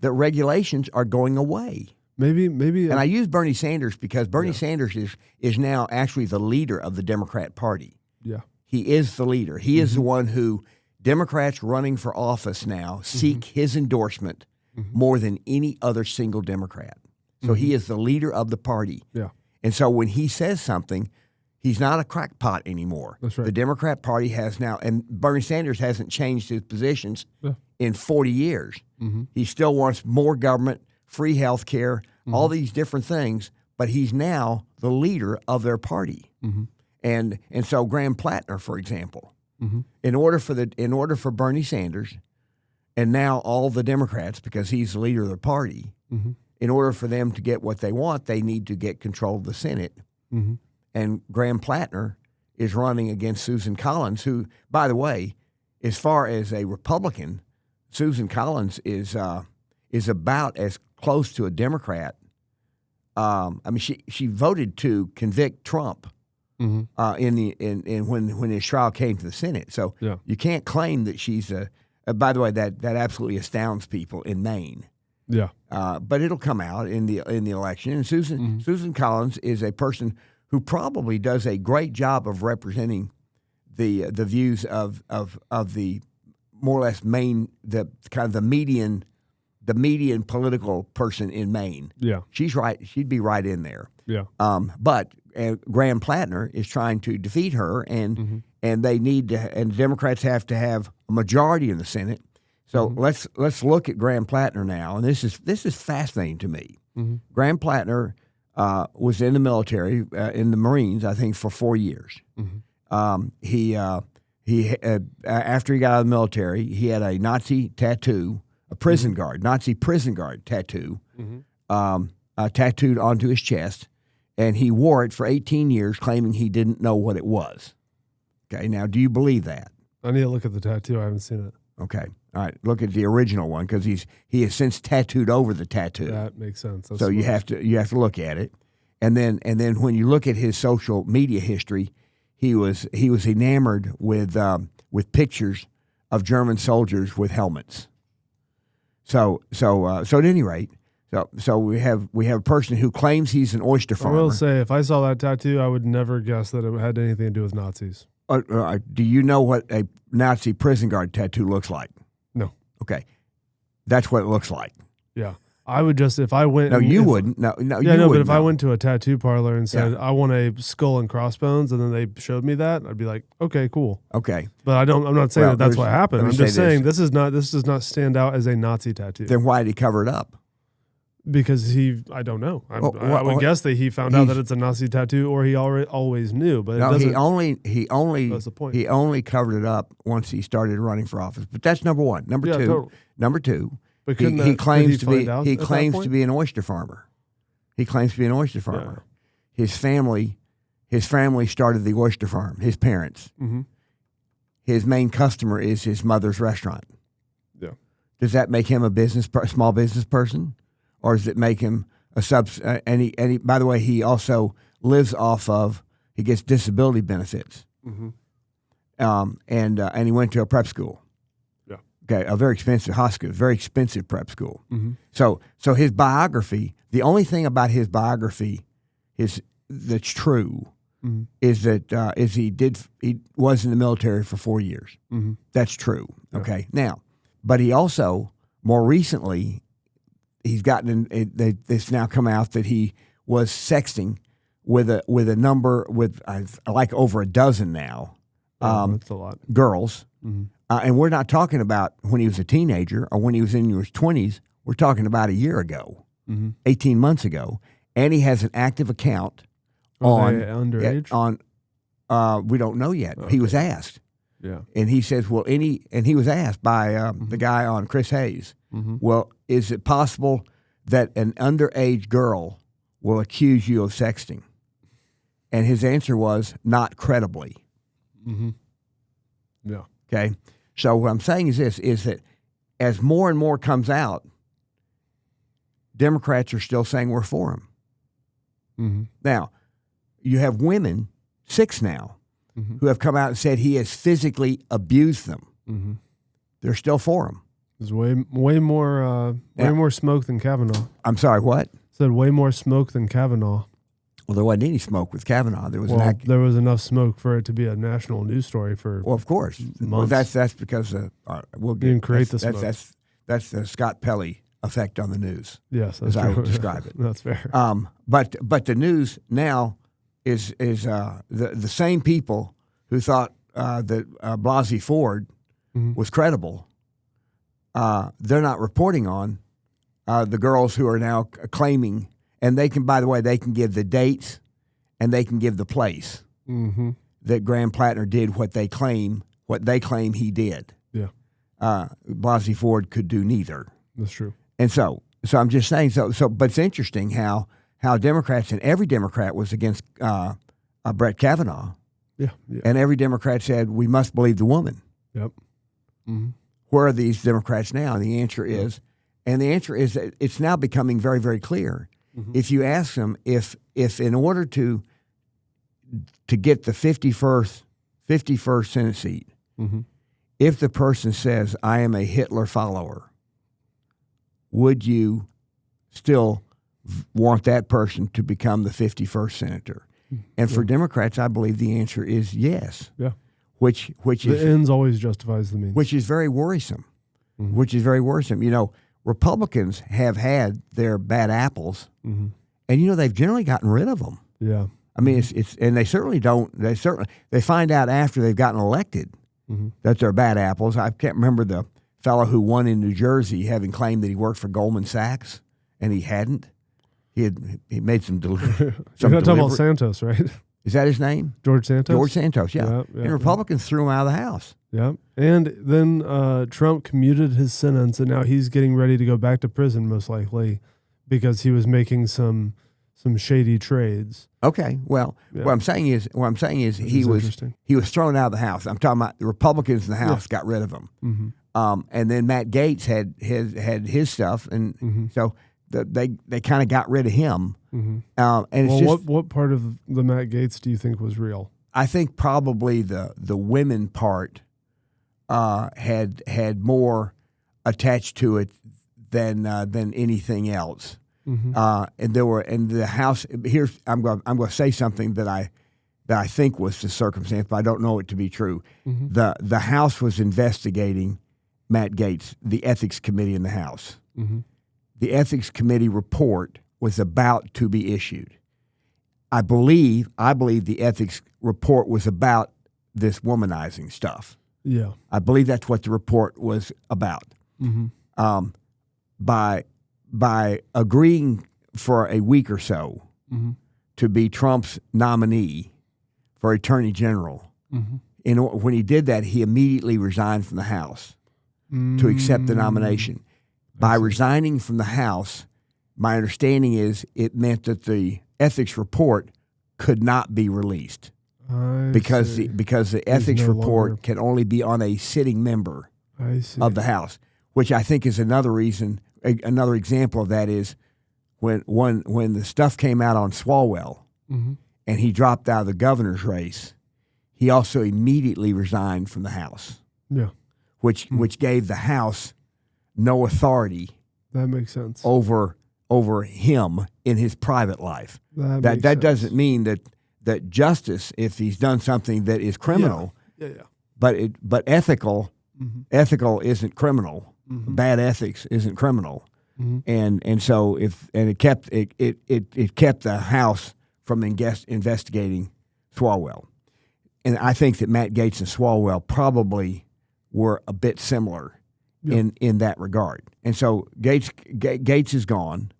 that regulations are going away. Maybe. And I use Bernie Sanders because Bernie Sanders is now actually the leader of the Democrat Party. Yeah. He is the leader. He is the one who Democrats running for office now seek his endorsement more than any other single Democrat. So he is the leader of the party. Yeah. And so when he says something, he's not a crackpot anymore. That's right. The Democrat Party has now, and Bernie Sanders hasn't changed his positions in 40 years. He still wants more government, free health care, all these different things, but he's now the leader of their party. And so Graham Plattner, for example, in order for Bernie Sanders and now all the Democrats, because he's the leader of the party, in order for them to get what they want, they need to get control of the Senate. And Graham Plattner is running against Susan Collins, who, by the way, as far as a Republican, Susan Collins is about as close to a Democrat. I mean, she voted to convict Trump when his trial came to the Senate. So you can't claim that she's a. By the way, that absolutely astounds people in Maine. Yeah. But it'll come out in the election. And Susan Collins is a person who probably does a great job of representing the views of the more or less Maine, the kind of the median political person in Maine. Yeah. She's right. She'd be right in there. Yeah. But Graham Plattner is trying to defeat her, and they need to, and Democrats have to have a majority in the Senate. So let's look at Graham Plattner now, and this is fascinating to me. Graham Plattner was in the military, in the Marines, I think, for 4 years. He after he got out of the military, he had a Nazi tattoo, a prison guard, Nazi prison guard tattoo, tattooed onto his chest, and he wore it for 18 years, claiming he didn't know what it was. Okay, now do you believe that? I need to look at the tattoo. I haven't seen it. Okay, all right. Look at the original one because he has since tattooed over the tattoo. That makes sense. That's So you have to look at it, and then when you look at his social media history, he was enamored with pictures of German soldiers with helmets. So at any rate, so we have a person who claims he's an oyster I farmer. will say, if I saw that tattoo, I would never guess that it had anything to do with Nazis. Do you know what a Nazi prison guard tattoo looks like? No. Okay, that's what it looks like. Yeah. I would just, if I went. No, you wouldn't. No, you wouldn't. But if I know. went to a tattoo parlor and said, I want a skull and crossbones, and then they showed me that, I'd be like, okay, cool. Okay. But I'm not saying Well, that's what happened. let me I'm just say saying this does not stand out as a Nazi tattoo. Then why did he cover it up? Because I don't know. I would well, guess that he found out that it's a Nazi tattoo, or he always knew. But No, it he doesn't. only That's the point. he only covered it up once he started running for office. But that's number one. Number two. Totally. Number two. But He couldn't claims did to he be find out he at that claims point? to be an oyster farmer. He claims to be an oyster farmer. His family started the oyster farm. His parents. Mm-hmm. His main customer is his mother's restaurant. Yeah. Does that make him a small business person, or does it make him a sub? And he by the way, he also lives off of. He gets disability benefits. Mm-hmm. And he went to a prep school. Yeah. Okay, a very expensive hospital, very expensive prep school. Mm-hmm. So his biography, the only thing about his biography that's true is that he was in the military for 4 years. Mm-hmm. That's true. Okay. Now, but he also more recently he's gotten it's now come out that he was sexting with a number with like over a dozen now that's a lot. girls. And we're not talking about when he was a teenager or when he was in his 20s. We're talking about a year ago, 18 months ago. And he has an active account Are they underage? We don't know yet. Okay. He was asked. Yeah. And he says, and he was asked by the guy on Chris Hayes, well, is it possible that an underage girl will accuse you of sexting? And his answer was, not credibly. Yeah. Okay? So what I'm saying is this, is that as more and more comes out, Democrats are still saying we're for him. Now, you have women, 6 now, who have come out and said he has physically abused them. They're still for him. There's way more smoke than Kavanaugh. I'm sorry, what? Said way more smoke than Kavanaugh. Well, there wasn't any smoke with Kavanaugh. There was there was enough smoke for it to be a national news story for. Well, of course. Well, that's because we'll get, didn't create the smoke. That's the Scott Pelley effect on the news. Yes, that's as I would describe it. That's fair. But the news now is the same people who thought that Blasey Ford was credible. They're not reporting on the girls who are now claiming, and they can, by the way, they can give the dates and they can give the place that Graham Plattner did what they claim he did. Yeah. Blasey Ford could do neither. That's true. And so I'm just saying, but it's interesting how Democrats, and every Democrat was against Brett Kavanaugh. Yeah. And every Democrat said, we must believe the woman. Yep. Where are these Democrats now? And the answer is that it's now becoming very, very clear. If you ask them if in order to get the 51st Senate seat, if the person says, I am a Hitler follower, would you still want that person to become the 51st senator? And for Democrats, I believe the answer is yes. Yeah. Which the ends always justifies the means. Which is very worrisome. Which is very worrisome. You know, Republicans have had their bad apples, and they've generally gotten rid of them. Yeah. I mean, it's and they certainly don't. They find out after they've gotten elected that they're bad apples. I can't remember the fellow who won in New Jersey having claimed that he worked for Goldman Sachs, and he hadn't. He made some You're not talking about Santos, right? Is that his name? George Santos? George Santos, yeah. And Republicans threw him out of the House. Yeah. And then Trump commuted his sentence, and now he's getting ready to go back to prison, most likely, because he was making some shady trades. Okay. Well, what I'm saying is he was thrown out of the House. I'm talking about the Republicans in the House got rid of him. And then Matt Gaetz had his stuff, and so they kind of got rid of him. And it's what part of the Matt Gaetz do you think was real? I think probably the women part had more attached to it than anything else. And the House. Here's I'm going to say something that I think was the circumstance, but I don't know it to be true. The House was investigating Matt Gaetz, the Ethics Committee in the House. The Ethics Committee report was about to be issued. I believe the ethics report was about this womanizing stuff. Yeah. I believe that's what the report was about. By agreeing for a week or so to be Trump's nominee for Attorney General, when he did that, he immediately resigned from the House to accept the nomination. By resigning from the House, my understanding is it meant that the ethics report could not be released because the ethics report can only be on a sitting member of the House, which I think is another reason. Another example of that is when the stuff came out on Swalwell and he dropped out of the governor's race, he also immediately resigned from the House. Yeah, which gave the House no authority. That makes sense. Over him in his private life. That doesn't mean that justice, if he's done something that is criminal, but ethical isn't criminal. Bad ethics isn't criminal. And so it kept the House from investigating Swalwell. And I think that Matt Gaetz and Swalwell probably were a bit similar in that regard. And so Gaetz is gone,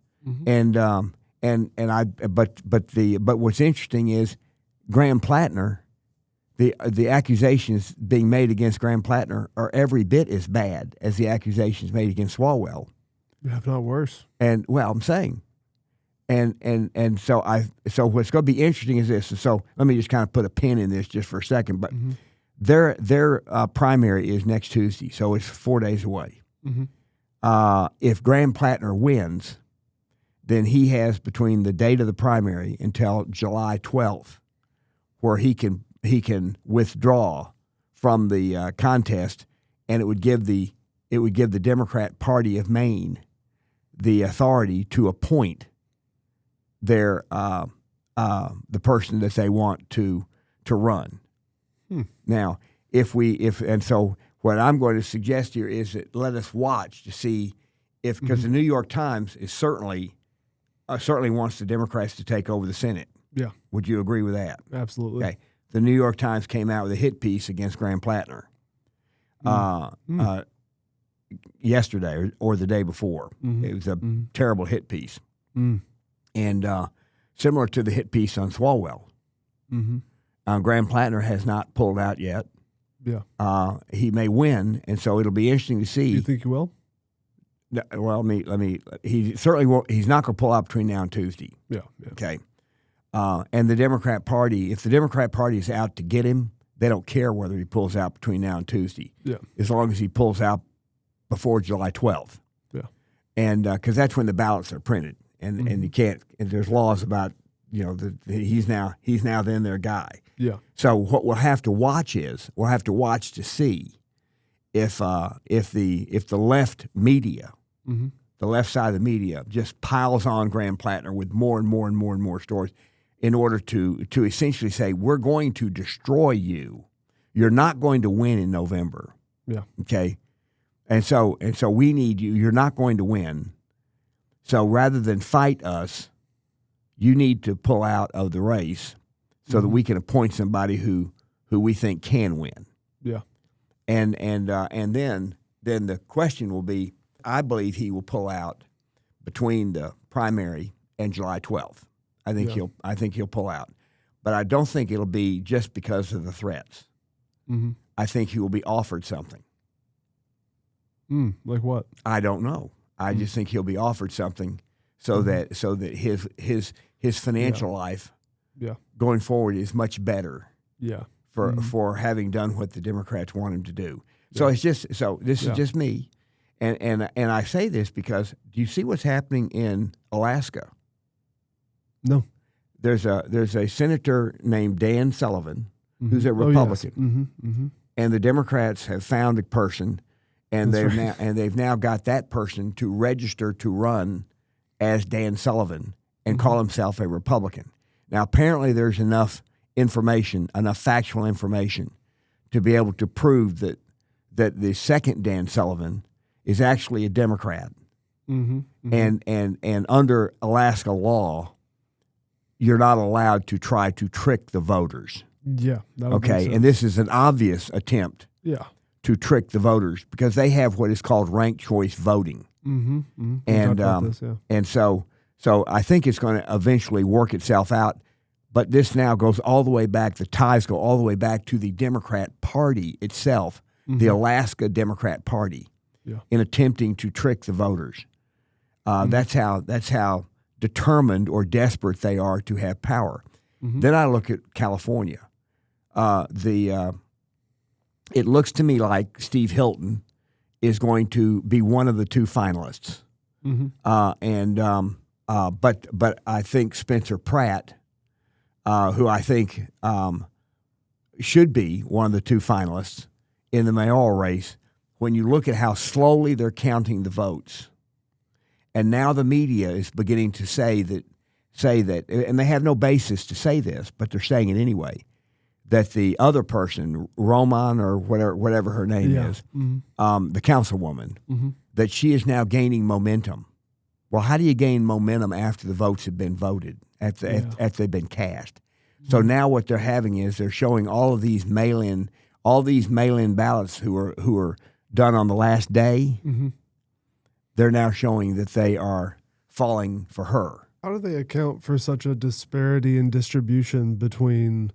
but what's interesting is Graham Plattner. The accusations being made against Graham Plattner are every bit as bad as the accusations made against Swalwell. If not worse. And well, I'm saying, and so what's going to be interesting is this. And so let me just kind of put a pin in this just for a second. But their primary is next Tuesday, so it's 4 days away. If Graham Plattner wins, then he has between the date of the primary until July 12th, where he can withdraw from the contest, and it would give the Democrat Party of Maine the authority to appoint their the person that they want to run. Now, so what I'm going to suggest here is that let us watch to see if, because the New York Times is certainly wants the Democrats to take over the Senate. Yeah. Would you agree with that? Absolutely. Okay. The New York Times came out with a hit piece against Graham Plattner yesterday or the day before. It was a terrible hit piece. And similar to the hit piece on Swalwell. Graham Plattner has not pulled out yet. Yeah. He may win, and so it'll be interesting to see. You think he will? Well, let me. He certainly won't. He's not going to pull out between now and Tuesday. Yeah. Okay. And the Democrat Party, if the Democrat Party is out to get him, they don't care whether he pulls out between now and Tuesday. Yeah. As long as he pulls out before July 12th. Yeah. And because that's when the ballots are printed, and you can't. And there's laws about he's now then their guy. Yeah. So what we'll have to watch to see if the left media, the left side of the media, just piles on Graham Plattner with more and more and more and more stories in order to essentially say, we're going to destroy you. You're not going to win in November. Yeah. Okay. And so we need you. You're not going to win. So rather than fight us, you need to pull out of the race so that we can appoint somebody who we think can win. Yeah. And then the question will be, I believe he will pull out between the primary and July 12th. I think he'll pull out. But I don't think it'll be just because of the threats. I think he will be offered something. Like what? I don't know. I just think he'll be offered something so that his financial life going forward is much better. Yeah. For having done what the Democrats want him to do. So it's just this is just me. And I say this because do you see what's happening in Alaska? No. There's a senator named Dan Sullivan who's a Republican. Oh, yes. And the Democrats have found a person, and they've now got that person to register to run as Dan Sullivan and call himself a Republican. Now apparently there's enough factual information to be able to prove that the second Dan Sullivan is actually a Democrat. And under Alaska law, you're not allowed to try to trick the voters. Yeah. Okay, and this is an obvious attempt to trick the voters because they have what is called ranked choice voting. And so I think it's going to eventually work itself out. But this now goes all the way back. The ties go all the way back to the Democrat Party itself, the Alaska Democrat Party, in attempting to trick the voters. That's how determined or desperate they are to have power. Then I look at California. It looks to me like Steve Hilton is going to be one of the two finalists, but I think Spencer Pratt, who I think should be one of the two finalists in the mayoral race, when you look at how slowly they're counting the votes, and now the media is beginning to say that, and they have no basis to say this, but they're saying it anyway, that the other person, Roman or whatever her name is, the councilwoman, that she is now gaining momentum Well, how do you gain momentum after the votes have been voted, after they've been cast? So now what they're having is they're showing all these mail-in ballots who are done on the last day. Mm-hmm. They're now showing that they are falling for her. How do they account for such a disparity in distribution between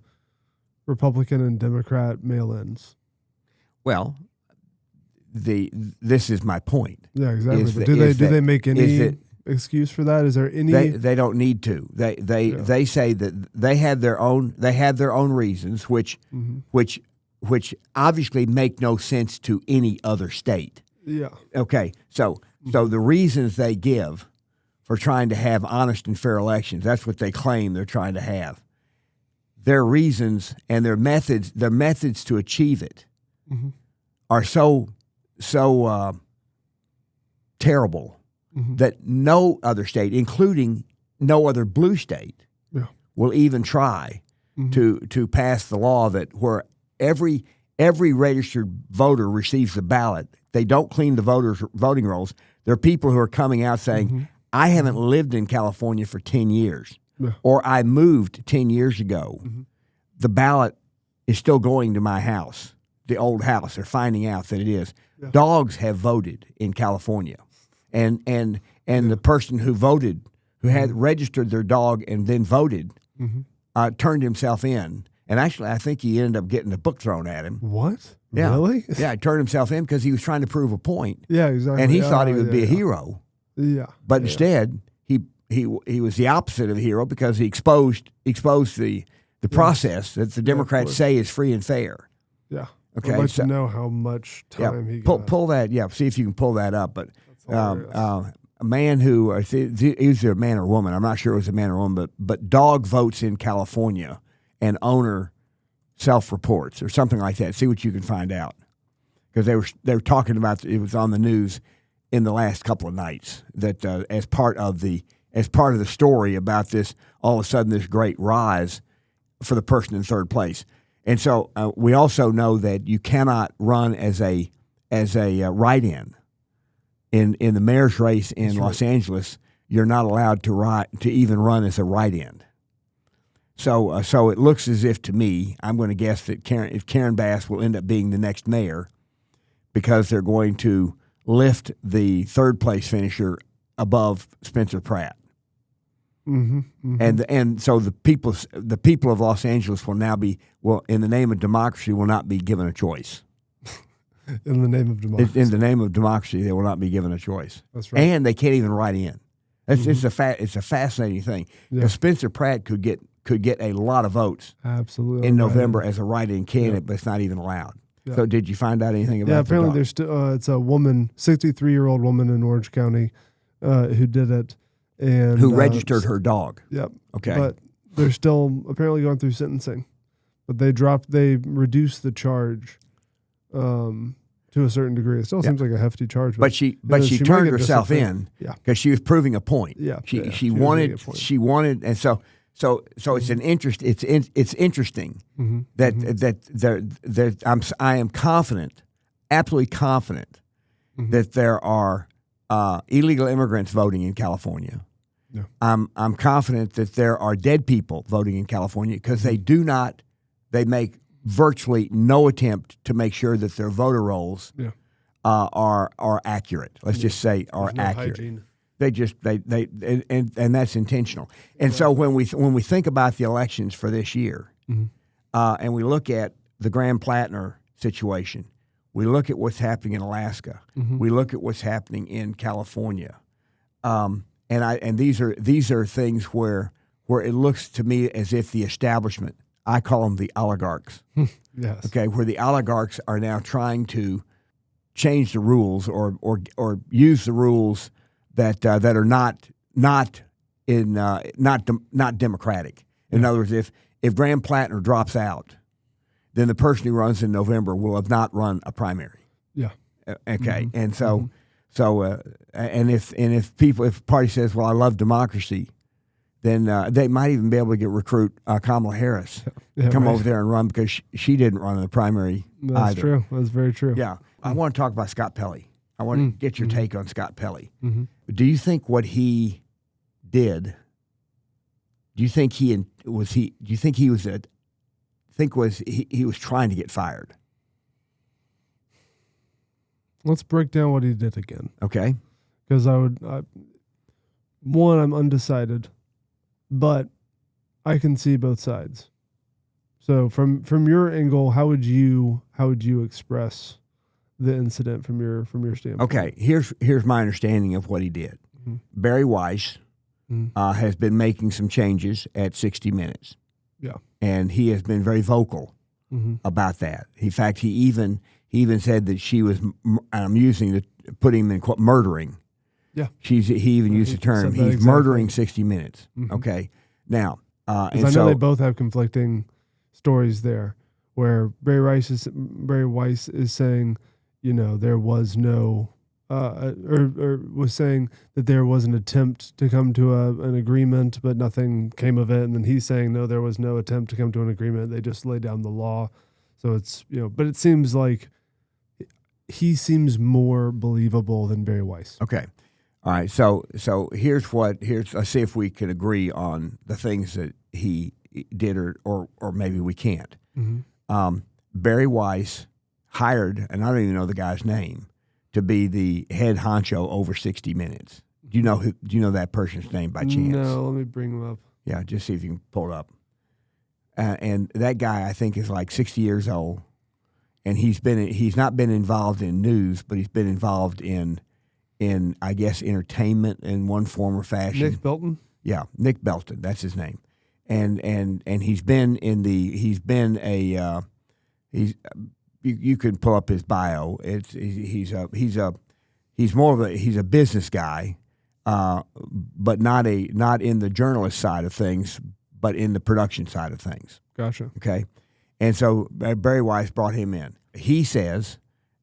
Republican and Democrat mail-ins? Well, this is my point. Yeah, exactly. But do they make any excuse for that? Is there any? They don't need to. They say that they have their own reasons, which obviously make no sense to any other state. Yeah. Okay. So the reasons they give for trying to have honest and fair elections, that's what they claim they're trying to have. Their reasons and their methods to achieve it are so terrible that no other state, including no other blue state, will even try to pass the law that where every registered voter receives the ballot. They don't clean the voting rolls. There are people who are coming out saying, I haven't lived in California for 10 years, or I moved 10 years ago. The ballot is still going to my house, the old house. They're finding out that it is. Dogs have voted in California, and the person who voted, who had registered their dog and then voted, turned himself in. And actually, I think he ended up getting a book thrown at him. What? Yeah. Really? Yeah, he turned himself in because he was trying to prove a point. Yeah, exactly. And he thought he would be a hero. Yeah. But instead, he was the opposite of a hero because he exposed the process that the Democrats say is free and fair. Yeah. Okay. I'd like to know how much time he got. Pull that. Yeah. See if you can pull that up. But a man who either a man or woman, I'm not sure it was a man or woman, but dog votes in California and owner self-reports or something like that. See what you can find out, because they were talking about it was on the news in the last couple of nights that as part of the story about this, all of a sudden this great rise for the person in third place. And so we also know that you cannot run as a write-in in the mayor's race in Los Angeles. You're not allowed to even run as a write-in. So it looks as if, to me, I'm going to guess that Karen Bass will end up being the next mayor, because they're going to lift the third place finisher above Spencer Pratt. And so the people of Los Angeles will now be, in the name of democracy, will not be given a choice. In the name of democracy. In the name of democracy, they will not be given a choice. That's right. And they can't even write in. It's a fascinating thing. Because Spencer Pratt could get a lot of votes in November as a write-in candidate, but it's not even allowed. Yeah. So did you find out anything about that? Yeah, apparently there's still it's a woman, 63-year-old woman in Orange County who did it. And who registered her dog. Yep. Okay. But they're still apparently going through sentencing. But they reduced the charge to a certain degree. It still seems like a hefty charge. But she turned herself in because she was proving a point. Yeah. She wanted, and so it's an interest. It's interesting that I am confident, absolutely confident, that there are illegal immigrants voting in California. Yeah. I'm confident that there are dead people voting in California because they make virtually no attempt to make sure that their voter rolls are accurate. Let's just say are accurate. Hygiene. And that's intentional. And so when we think about the elections for this year, and we look at the Graham Plattner situation, we look at what's happening in Alaska, we look at what's happening in California, and these are things where it looks to me as if the establishment, I call them the oligarchs, okay, where the oligarchs are now trying to change the rules or use the rules that are not democratic. In other words, if Graham Plattner drops out, then the person who runs in November will have not run a primary. Yeah. Okay. And so and if a party says, well, I love democracy, then they might even be able to recruit Kamala Harris to come over there and run, because she didn't run in the primary either. That's true. That's very true. Yeah. I want to talk about Scott Pelley. I want to get your take on Scott Pelley. Do you think what he did? Do you think he was trying to get fired? Let's break down what he did again. Okay. Because I'm undecided, but I can see both sides. So from your angle, how would you express the incident from your standpoint? Okay. Here's my understanding of what he did. Mm-hmm. Barry Weiss has been making some changes at 60 Minutes. Yeah. And he has been very vocal about that. In fact, he even said that she was, I'm putting him in quote, murdering. Yeah. He even used the term, he's murdering 60 Minutes. Okay. Now, and I know they both have conflicting stories there, where Barry Weiss is saying, there was no, or was saying that there was an attempt to come to an agreement, but nothing came of it. And then he's saying, no, there was no attempt to come to an agreement. They just laid down the law. So it's, but it seems like he seems more believable than Barry Weiss. Okay. All right. So here's let's see if we can agree on the things that he did or maybe we can't. Barry Weiss hired, and I don't even know the guy's name, to be the head honcho over 60 Minutes. Do you know that person's name by chance? No, let me bring him up. Yeah, just see if you can pull it up. And that guy, I think, is like 60 years old, and he's not been involved in news, but he's been involved in I guess entertainment in one form or fashion. Nick Belton? Yeah, Nick Belton, that's his name. And he's been you can pull up his bio. He's a business guy, but not in the journalist side of things, but in the production side of things. Gotcha. Okay, and so Barry Weiss brought him in. He says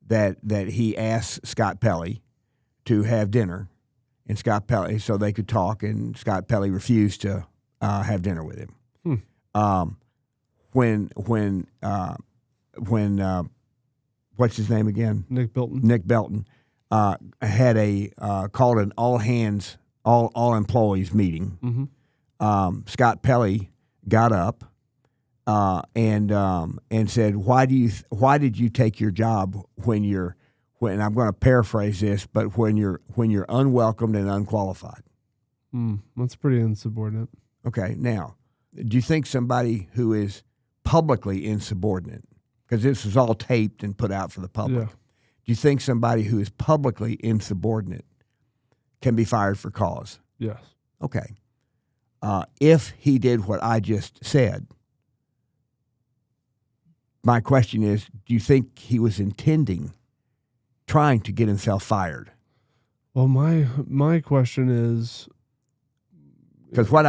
that he asked Scott Pelley to have dinner, and Scott Pelley, so they could talk, and Scott Pelley refused to have dinner with him. When what's his name again? Nick Belton. Nick Belton had called an all hands, all employees meeting. Scott Pelley got up and said, "Why did you take your job when I'm going to paraphrase this, but when you're unwelcomed and unqualified?" That's pretty insubordinate. Okay, now, do you think somebody who is publicly insubordinate, because this was all taped and put out for the public, do you think somebody who is publicly insubordinate can be fired for cause? Yes. Okay. If he did what I just said, my question is, do you think he was trying to get himself fired? Well, my question is, because what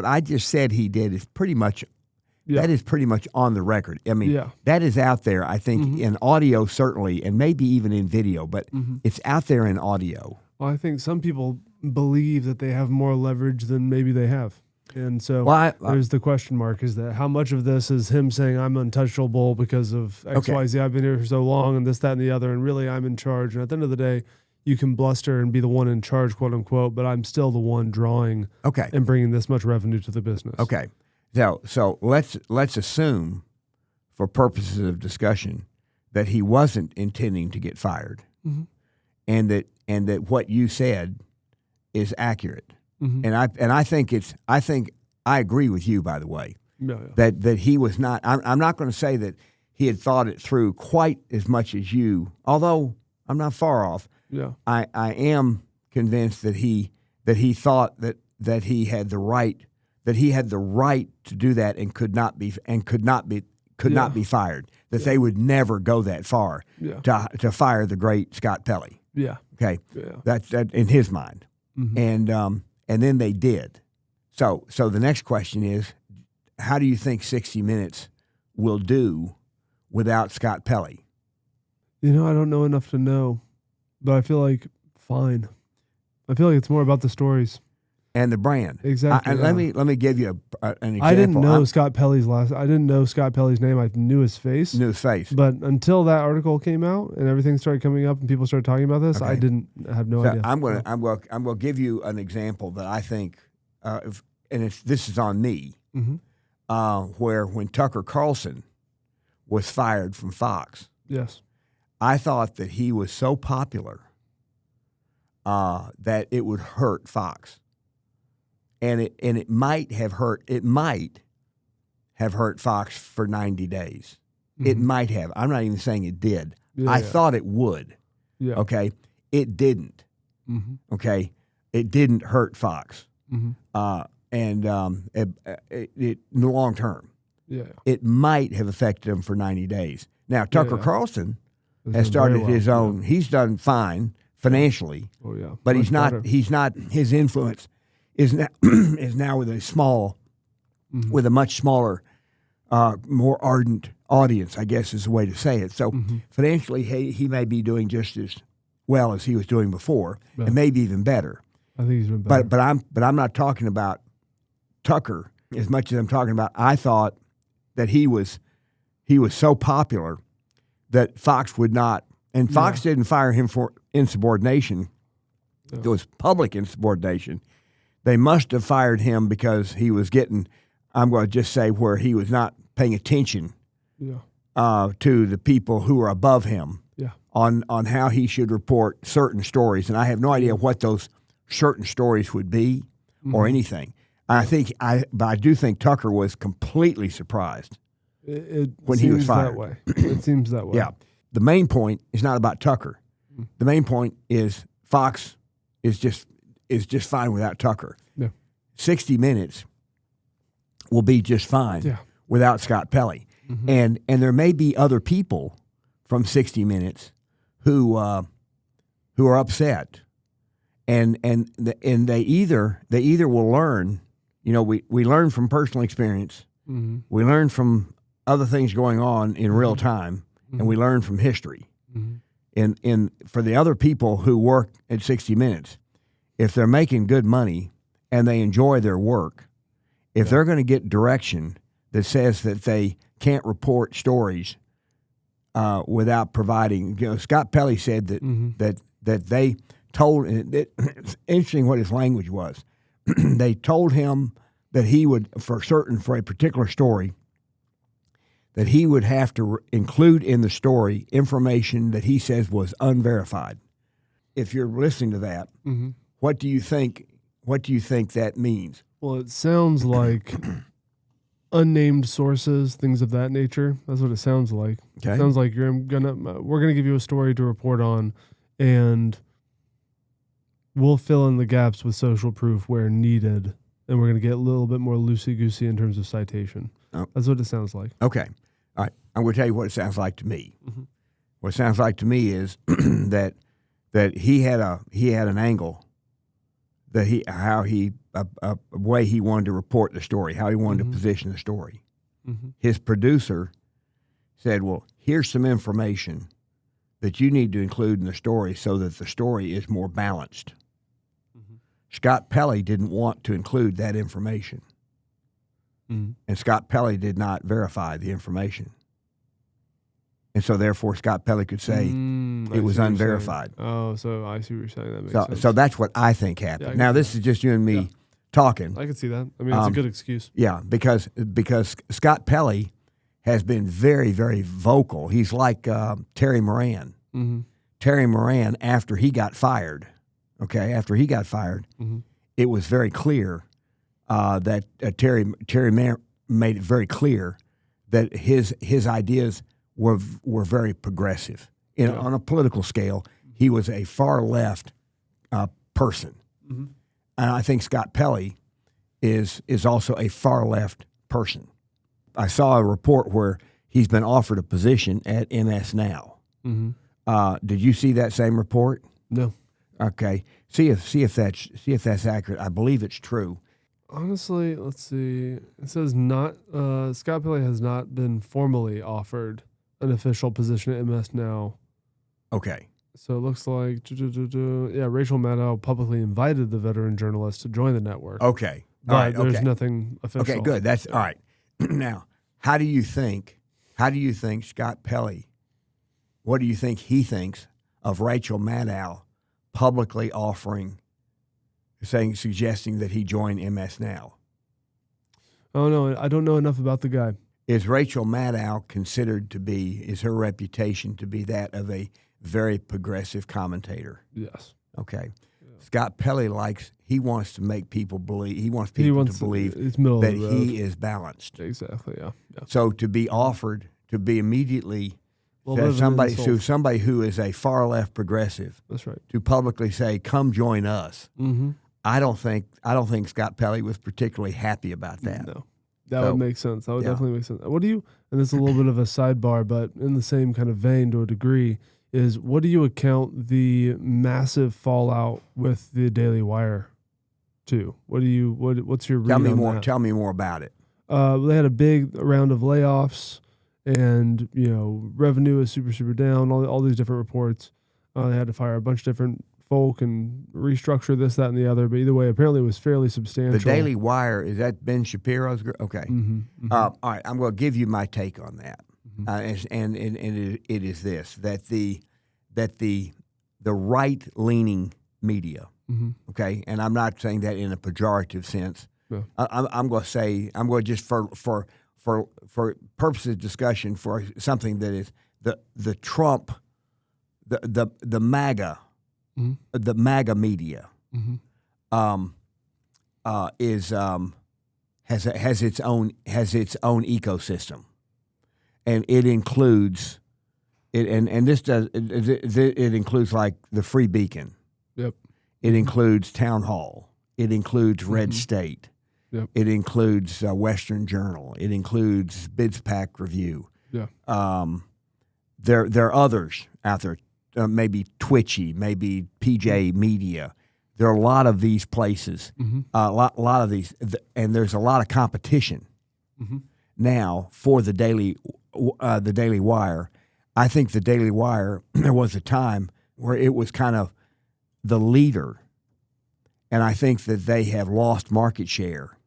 I just said he did is pretty much that is pretty much on the record. I mean, that is out there. I think in audio certainly, and maybe even in video, but it's out there in audio. Well, I think some people believe that they have more leverage than maybe they have. And so there's the question mark, is that how much of this is him saying I'm untouchable because of X, Y, Z, I've been here for so long and this, that, and the other, and really I'm in charge. And at the end of the day, you can bluster and be the one in charge, quote unquote, but I'm still the one drawing and bringing this much revenue to the business. Okay. So let's assume, for purposes of discussion, that he wasn't intending to get fired, and that what you said is accurate. And I think I agree with you, by the way, that he was not. I'm not going to say that he had thought it through quite as much as you, although I'm not far off. Yeah, I am convinced that he thought that he had the right to do that and could not be fired. That they would never go that far to fire the great Scott Pelley. Yeah. Okay. Yeah. That's in his mind. And then they did. So the next question is, how do you think 60 Minutes will do without Scott Pelley? I don't know enough to know, but I feel like fine. I feel like it's more about the stories. And the brand. Exactly. And let me give you an example. I didn't know Scott Pelley's I didn't know Scott Pelley's name. I knew his face. But until that article came out and everything started coming up and people started talking about this, I didn't have no idea. I'm gonna give you an example that I think, this is on me, where when Tucker Carlson was fired from Fox, yes, I thought that he was so popular that it would hurt Fox. And it might have hurt Fox for 90 days. It might have. I'm not even saying it did. I thought it would. Yeah. Okay. It didn't. Okay. It didn't hurt Fox. In the long term. Yeah. It might have affected him for 90 days. Now Tucker Carlson has started his own. He's done fine financially. Oh yeah. But he's not. His influence is now with a much smaller, more ardent audience, I guess is the way to say it. So financially, he may be doing just as well as he was doing before, and maybe even better. I think he's been better. But I'm not talking about Tucker as much as I'm talking about. I thought that he was so popular that Fox would not, and Fox didn't fire him for insubordination. It was public insubordination. They must have fired him because he was getting, I'm going to just say, where he was not paying attention to the people who were above him on how he should report certain stories. And I have no idea what those certain stories would be or anything. But I do think Tucker was completely surprised when he was fired. It seems that way. Yeah. The main point is not about Tucker. The main point is Fox is just fine without Tucker. Yeah. 60 Minutes will be just fine without Scott Pelley. And there may be other people from 60 Minutes who are upset. And they either will learn, we learn from personal experience. We learn from other things going on in real time, and we learn from history. And for the other people who work at 60 Minutes, if they're making good money and they enjoy their work, if they're going to get direction that says that they can't report stories without providing, Scott Pelley said that they told. It's interesting what his language was. They told him that he would, for a particular story, that he would have to include in the story information that he says was unverified. If you're listening to that, what do you think? What do you think that means? Well, it sounds like unnamed sources, things of that nature. That's what it sounds like. Okay. It sounds like we're gonna give you a story to report on, and we'll fill in the gaps with social proof where needed, and we're gonna get a little bit more loosey-goosey in terms of citation. Oh. That's what it sounds like. Okay. All right. I'm going to tell you what it sounds like to me. What it sounds like to me is that he had an angle a way he wanted to report the story, how he wanted to position the story. His producer said, well, here's some information that you need to include in the story so that the story is more balanced. Scott Pelley didn't want to include that information. And Scott Pelley did not verify the information. And so therefore Scott Pelley could say it was unverified. Oh, so I see what you're saying. That makes sense. So that's what I think happened. Now this is just you and me talking. I can see that. I mean, it's a good excuse. Yeah, because Scott Pelley has been very, very vocal. He's like Terry Moran. Terry Moran, after he got fired, it was very clear that Terry made it very clear that his ideas were very progressive. On a political scale, he was a far left person. And I think Scott Pelley is also a far left person. I saw a report where he's been offered a position at MS Now. Did you see that same report? No. Okay. See if that's accurate. I believe it's true. Honestly, let's see. It says Scott Pelley has not been formally offered an official position at MS Now. Okay. So it looks like, Rachel Maddow publicly invited the veteran journalist to join the network. Okay. But All right. there's Okay. nothing official. Okay, good. That's all right. Now, how do you think Scott Pelley, what do you think he thinks of Rachel Maddow publicly suggesting that he join MS Now? Oh, no, I don't know enough about the guy. Is Rachel Maddow is her reputation to be that of a very progressive commentator? Yes. Okay. Scott Pelley wants to make people believe, to believe that he is balanced. Exactly, yeah. So to be offered, to be immediately Somebody who is a far left progressive, that's right, to publicly say, "Come join us." Mm-hmm. I don't think Scott Pelley was particularly happy about that. No, that would make sense. That would definitely make sense. What do you? And this is a little bit of a sidebar, but in the same kind of vein to a degree, is what do you account the massive fallout with the Daily Wire to? What's your read Tell me on more. that? Tell me more about it. They had a big round of layoffs, and revenue is super down. All these different reports. They had to fire a bunch of different folk and restructure this, that, and the other. But either way, apparently it was fairly substantial. The Daily Wire, is that Ben Shapiro's group? Okay. Mm-hmm, mm-hmm. All right, I'm going to give you my take on that. And it is this, that the right-leaning media, mm-hmm. okay, and I'm not saying that in a pejorative sense. No. I'm going to just for purposes of discussion, for something that is the Trump, the MAGA, mm-hmm. the MAGA media, mm-hmm. Has its own ecosystem, and it includes it, and this does it includes like the Free Beacon. Yep. It includes Town Hall. It includes Red Mm-hmm. State. Yep. It includes Western Journal. It includes BIDSPAC Review. Yeah. There are others out there, maybe Twitchy, maybe PJ Media. There are a lot of these places, mm-hmm. a lot of these, and there's a lot of competition mm-hmm. now for the Daily Wire. I think the Daily Wire, there was a time where it was kind of the leader, and I think that they have lost market share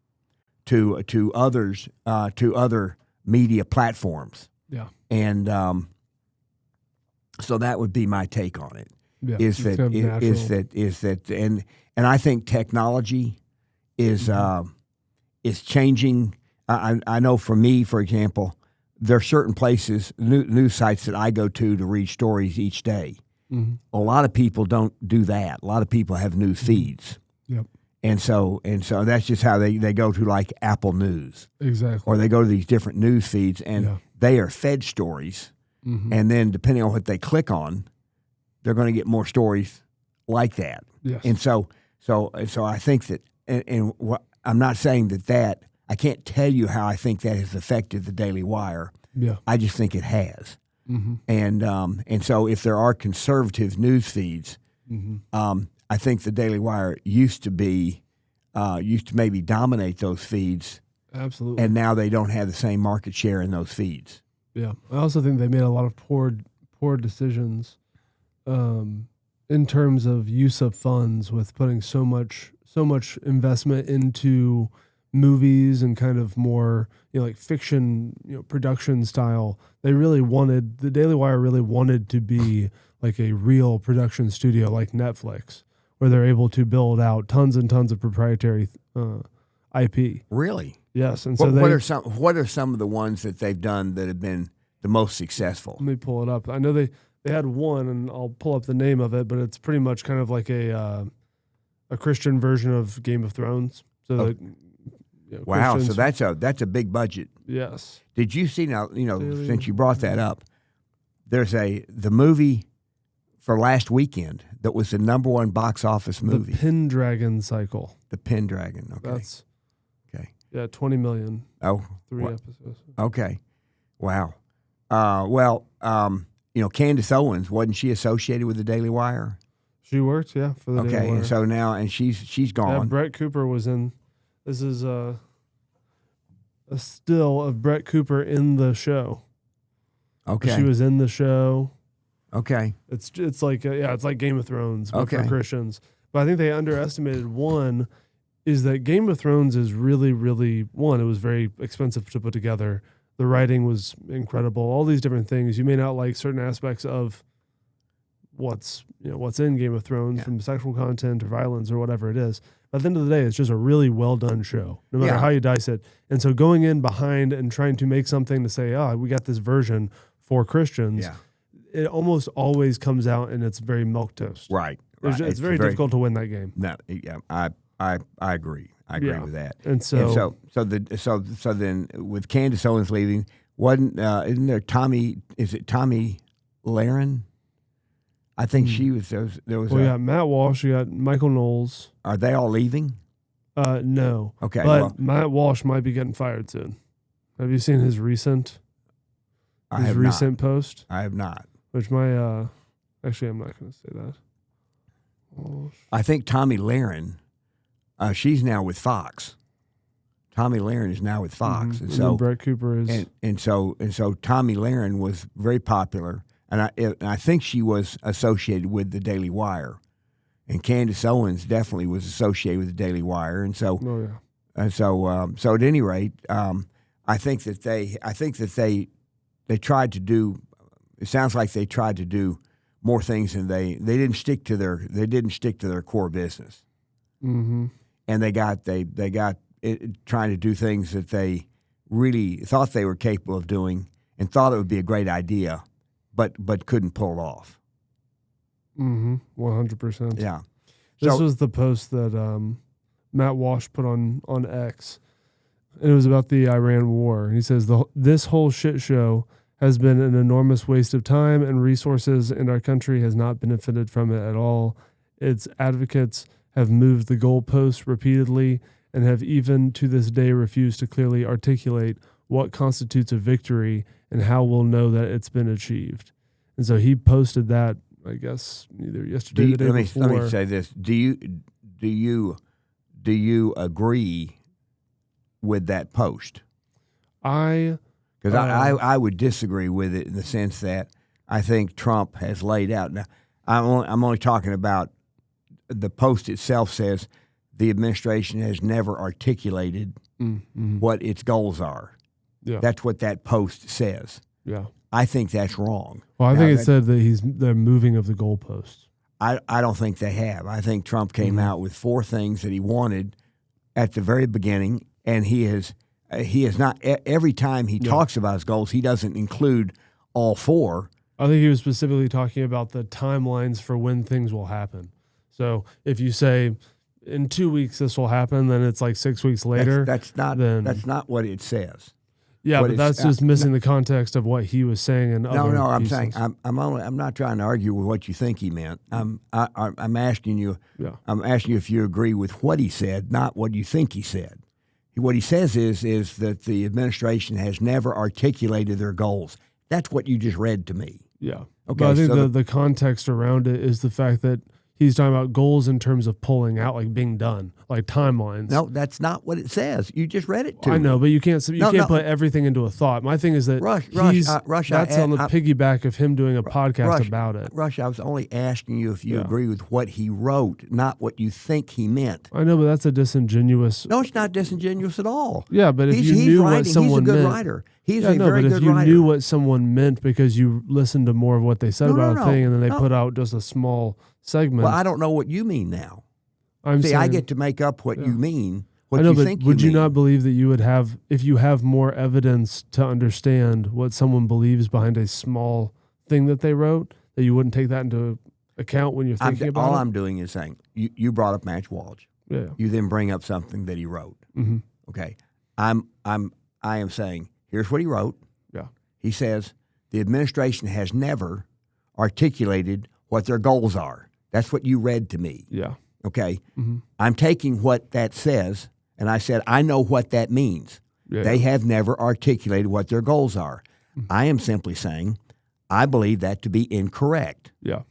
to others, to other media platforms. Yeah. And so that would be my take on it. Yeah. Is that and I think technology is changing. I know for me, for example, there are certain places, news sites that I go to read stories each day. Mm-hmm. A lot of people don't do that. A lot of people have news feeds. Yep. And so that's just how they go to like Apple News. Exactly. Or they go to these different news feeds, and they are fed stories. Mm-hmm. And then depending on what they click on, they're going to get more stories like that. Yes. And so I think that, and what, I'm not saying that I can't tell you how I think that has affected the Daily Wire. Yeah. I just think it has. Mm-hmm. And so if there are conservative news feeds, mm-hmm. I think the Daily Wire used to maybe dominate those feeds. Absolutely. And now they don't have the same market share in those feeds. Yeah. I also think they made a lot of poor decisions in terms of use of funds, with putting so much investment into movies and kind of more, like fiction, production style. The Daily Wire really wanted to be like a real production studio like Netflix, where they're able to build out tons and tons of proprietary IP. Really? Yes. And what are some of the ones that they've done that have been the most successful? Let me pull it up. I know they had one, and I'll pull up the name of it, but it's pretty much kind of like a Christian version of Game of Thrones. So wow, so that's a big budget. Yes. Did you see now? Since you brought that up, there's the movie for last weekend that was the #1 box office movie. The Pendragon Cycle. The Pendragon. Okay. That's okay. Yeah, 20 million. Oh, 3 episodes. Okay. Wow. Candace Owens, wasn't she associated with the Daily Wire? She worked, for the Daily Wire. Okay, and so now, and she's gone. Yeah, Brett Cooper was in. This is a still of Brett Cooper in the show. Okay. She was in the show. Okay. It's like it's like Game of Thrones, but for Okay. Christians. But I think they underestimated one is that Game of Thrones is really, really one. It was very expensive to put together. The writing was incredible. All these different things. You may not like certain aspects of what's in Game of Thrones from sexual content or violence or whatever it is. But at the end of the day, it's just a really well done show, no matter how you dice it. And so going in behind and trying to make something to say, we got this version for Christians. Yeah. It almost always comes out and it's very milquetoast. Right. It's very difficult to win that game. No, yeah, I agree. I agree with that. And so then with Candace Owens leaving, isn't there Tommy? Is it Tommy Lahren? I think she was. There was. You got Matt Walsh. You got Michael Knowles. Are they all leaving? No. Okay, but Matt Walsh might be getting fired soon. Have you seen his recent? Post? I have not. Which my actually, I'm not going to say that. Walsh. I think Tommy Lahren. She's now with Fox. Tommy Lahren is now with Fox, and so then Brett Cooper is, and so Tommy Lahren was very popular, and I think she was associated with the Daily Wire, and Candace Owens definitely was associated with the Daily Wire, and so so at any rate, I think that they tried to do. It sounds like they tried to do more things than they didn't stick to their core business. Mm-hmm. And they got it, trying to do things that they really thought they were capable of doing and thought it would be a great idea, but couldn't pull it off. 100%. Yeah. This was the post that Matt Walsh put on X. It was about the Iran war. And he says, this whole shit show has been an enormous waste of time and resources, and our country has not benefited from it at all. Its advocates have moved the goalposts repeatedly and have even to this day refused to clearly articulate what constitutes a victory and how we'll know that it's been achieved. And so he posted that, I guess, either yesterday or the day before. Let me say this. Do you agree with that post? Because I would disagree with it in the sense that I think Trump has laid out. Now, I'm only talking about the post itself says the administration has never articulated what its goals are. Yeah. That's what that post says. Yeah. I think that's wrong. Well, I think it said that they're moving of the goalposts. I don't think they have. I think Trump came out with 4 things that he wanted at the very beginning, and he has not. Every time he talks about his goals, he doesn't include all 4. I think he was specifically talking about the timelines for when things will happen. So if you say in 2 weeks this will happen, then it's like 6 weeks later. That's not what it says. Yeah, but that's just missing the context of what he was saying. And I'm saying I'm not trying to argue with what you think he meant. I'm asking you. Yeah. I'm asking you if you agree with what he said, not what you think he said. What he says is that the administration has never articulated their goals. That's what you just read to me. Yeah. Okay. But I think the context around it is the fact that he's talking about goals in terms of pulling out, like being done, like timelines. No, that's not what it says. You just read it to me. I know, but you can't put everything into a thought. My thing is that Rush, that's on the piggyback of him doing a podcast about it. Rush, I was only asking you if you agree with what he wrote, not what you think he meant. I know, but that's a disingenuous. No, it's not disingenuous at all. Yeah, but if you knew what someone meant. He's a good writer. He's a very good writer. But if you knew what someone meant because you listened to more of what they said about a thing, and then they put out just a small segment. Well, I don't know what you mean now. I get to make up what you mean. What you think you mean. Would you not believe that you would have, if you have more evidence to understand what someone believes behind a small thing that they wrote, that you wouldn't take that into account when you're thinking about it? All I'm doing is saying, you brought up Matt Walsh. Yeah. You then bring up something that he wrote. Mm-hmm. Okay. I am saying, here's what he wrote. Yeah. He says, the administration has never articulated what their goals are. That's what you read to me. Yeah. Okay. Mm-hmm. I'm taking what that says, and I said, I know what that means. Yeah. They have never articulated what their goals are. Mm-hmm. I am simply saying, I believe that to be incorrect. Yeah.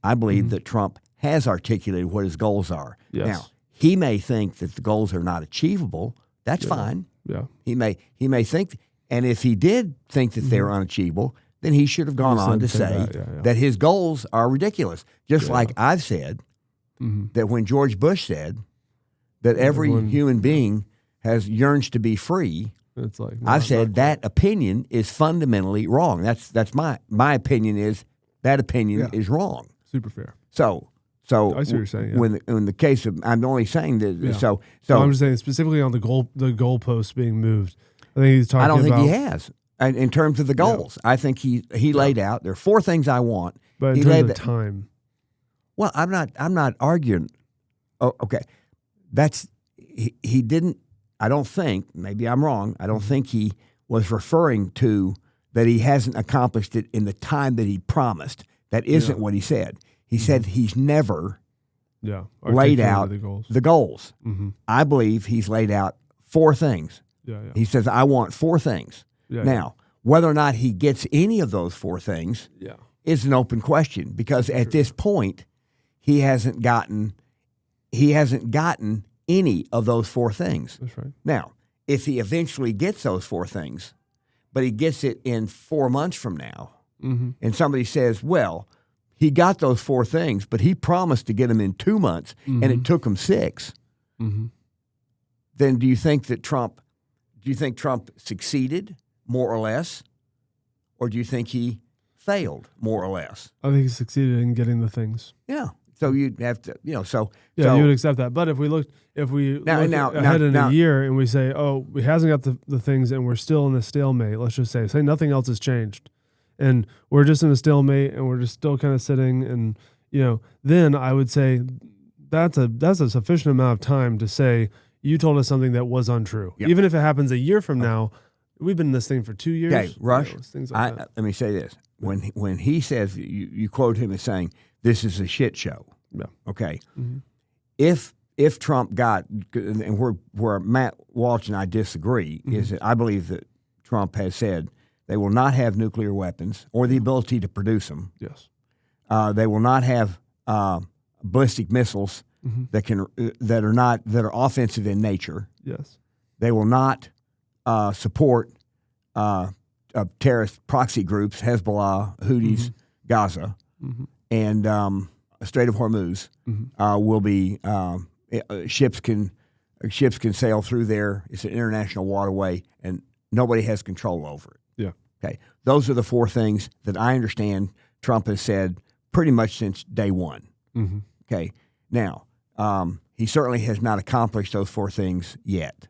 I believe that Trump has articulated what his goals are. Yes. Now, he may think that the goals are not achievable. That's fine. Yeah. He may think, and if he did think that they're unachievable, then he should have gone on to say that his goals are ridiculous. Just like I've said that when George Bush said that every human being yearns to be free, it's like I've said that opinion is fundamentally wrong. That's my opinion is that opinion is wrong. Super fair. So I see what you're saying. Yeah. When in the case of, I'm only saying that. Yeah. So I'm just saying specifically on the goalposts being moved. I think he's talking. I don't think about, he has. In terms of the goals, I think he laid out there are 4 things I want. But in terms of time. Well, I'm not arguing. Oh, okay, he didn't. I don't think. Maybe I'm wrong. I don't think he was referring to that he hasn't accomplished it in the time that he promised. That isn't what he said. He said he's never laid out the goals. I believe he's laid out 4 things. He says, I want 4 things. Now, whether or not he gets any of those 4 things is an open question because at this point, he hasn't gotten any of those 4 things. That's right. Now, if he eventually gets those 4 things, but he gets it in 4 months from now, and somebody says, well, he got those 4 things, but he promised to get them in 2 months, and it took him 6, then do you think Trump succeeded more or less, or do you think he failed more or less? I think he succeeded in getting the things. Yeah. So you'd have to, you would accept that. But if we look ahead in a year and we say, oh, he hasn't got the things and we're still in a stalemate, let's just say nothing else has changed, and we're just in a stalemate and we're just still kind of sitting, and then I would say that's a sufficient amount of time to say you told us something that was untrue. Yep. Even if it happens a year from now, we've been in this thing for 2 years. Okay, Rush, things like that. Let me say this. When he says, you quote him as saying, this is a shit show. Yeah. Okay. If Trump got, and where Matt Walsh and I disagree, is that I believe that Trump has said they will not have nuclear weapons or the ability to produce them. Yes. They will not have ballistic missiles that are offensive in nature. Yes. They will not support terrorist proxy groups, Hezbollah, Houthis, Gaza, and Strait of Hormuz will be ships can sail through there. It's an international waterway, and nobody has control over it. Yeah. Okay. Those are the 4 things that I understand Trump has said pretty much since day one. Okay. Now, he certainly has not accomplished those 4 things yet.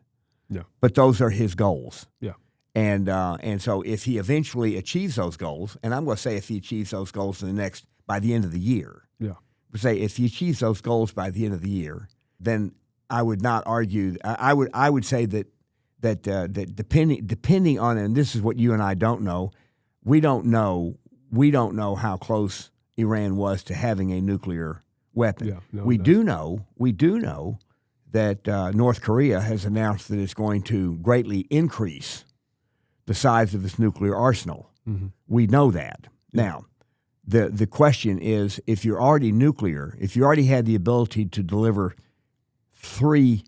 Yeah. But those are his goals. Yeah. And so if he eventually achieves those goals, and I'm going to say if he achieves those goals by the end of the year. Yeah. Say if he achieves those goals by the end of the year, then I would not argue. I would say that depending on, and this is what you and I don't know, we don't know how close Iran was to having a nuclear weapon. Yeah, we do know that North Korea has announced that it's going to greatly increase the size of its nuclear arsenal. We know that. Now, the question is, if you're already nuclear, if you already had the ability to deliver three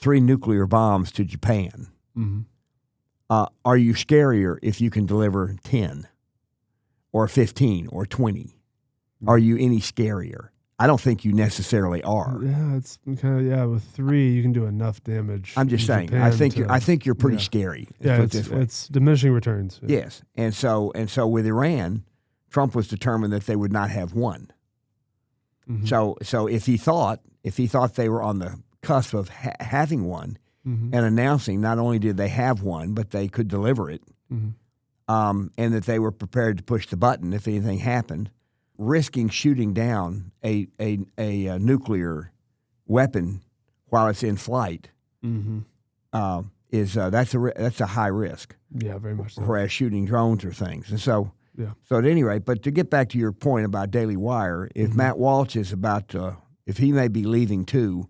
nuclear bombs to Japan, are you scarier if you can deliver 10 or 15 or 20? Are you any scarier? I don't think you necessarily are. Yeah, it's kind of with 3 you can do enough damage. I'm just saying. I think you're pretty scary. Yeah, it's diminishing returns. Yeah. Yes, and so with Iran, Trump was determined that they would not have one. So if he thought they were on the cusp of having one and announcing not only did they have one, but they could deliver it, and that they were prepared to push the button if anything happened, risking shooting down a nuclear weapon while it's in flight that's a high risk. Yeah, very much so. Whereas shooting drones or things, and so. Yeah. So at any rate, but to get back to your point about Daily Wire, if Matt Walsh is about to, if he may be leaving too,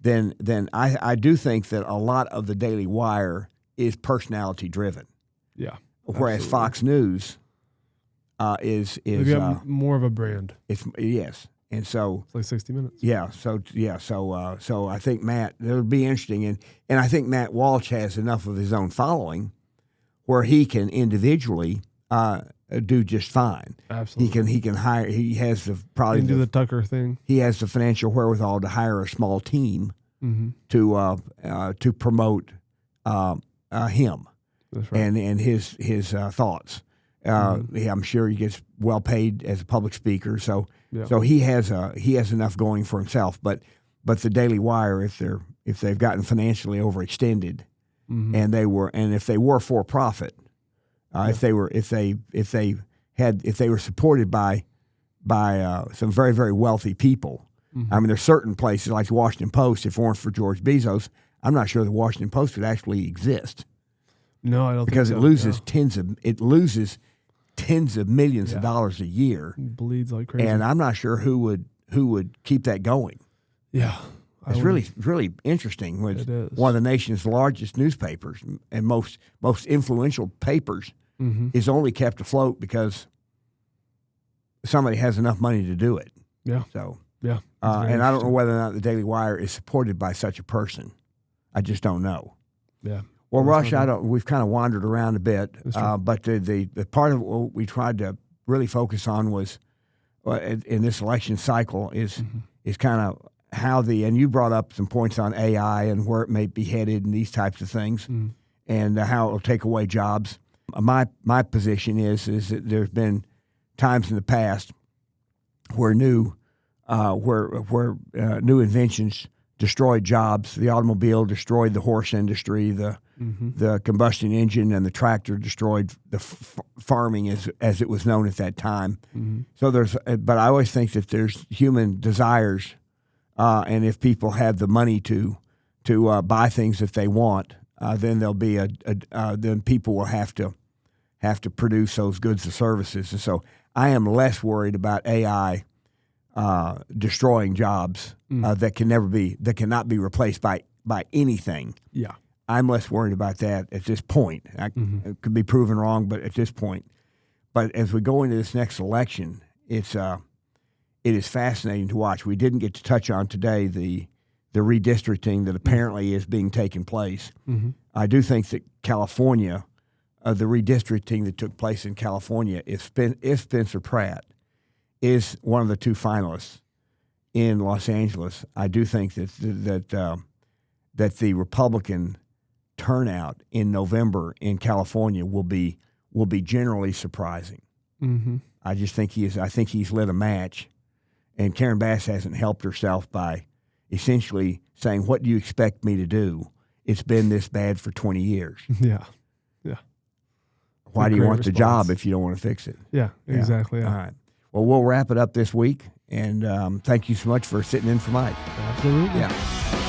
then I do think that a lot of the Daily Wire is personality driven. Yeah. Whereas absolutely. Fox News is more of a brand. Yes, and so it's like 60 Minutes. Yeah. So I think Matt, it'll be interesting, and I think Matt Walsh has enough of his own following where he can individually. do just fine. Absolutely. He can hire. He has the He probably can do the Tucker thing. he has the financial wherewithal to hire a small team to promote him That's right. and his thoughts. I'm sure he gets well paid as a public speaker, so he has enough going for himself. But the Daily Wire, if they've gotten financially overextended, and if they were for profit, if they were supported by some very, very wealthy people. I mean, there's certain places like the Washington Post. If it weren't for George Bezos, I'm not sure the Washington Post would actually exist. No, I don't Because think it so. loses tens of millions of dollars a year. It bleeds like crazy. And I'm not sure who would keep that going. Yeah. It's really interesting. It is. One of the nation's largest newspapers and most influential papers is only kept afloat because somebody has enough money to do it. Yeah. So Yeah. and I don't know whether or not the Daily Wire is supported by such a person. I just don't know. Yeah. Well, Rush, we've kind of wandered around a bit, right. but the part of what we tried to really focus on was in this election cycle is kind of how and you brought up some points on AI and where it may be headed and these types of things, and how it'll take away jobs. My position is that there's been times in the past where new inventions destroyed jobs. The automobile destroyed the horse industry. The combustion engine and the tractor destroyed the farming as it was known at that time. So but I always think that there's human desires, and if people have the money to buy things that they want, then there'll be then people will have to produce those goods and services. And so I am less worried about AI destroying jobs that cannot be replaced by anything. Yeah. I'm less worried about that at this point. It could be proven wrong, but at this point. But as we go into this next election, it is fascinating to watch. We didn't get to touch on today the redistricting that apparently is being taken place. I do think that California, the redistricting that took place in California, if Spencer Pratt is one of the two finalists in Los Angeles, I do think that the Republican turnout in November in California will be generally surprising. I just think he's lit a match, and Karen Bass hasn't helped herself by essentially saying, "What do you expect me to do? It's been this bad for 20 years." Yeah. Why do you want the response. job if you don't want to fix it? Yeah, exactly. Yeah. All right. Well, we'll wrap it up this week, and thank you so much for sitting in for Mike. Absolutely. Yeah.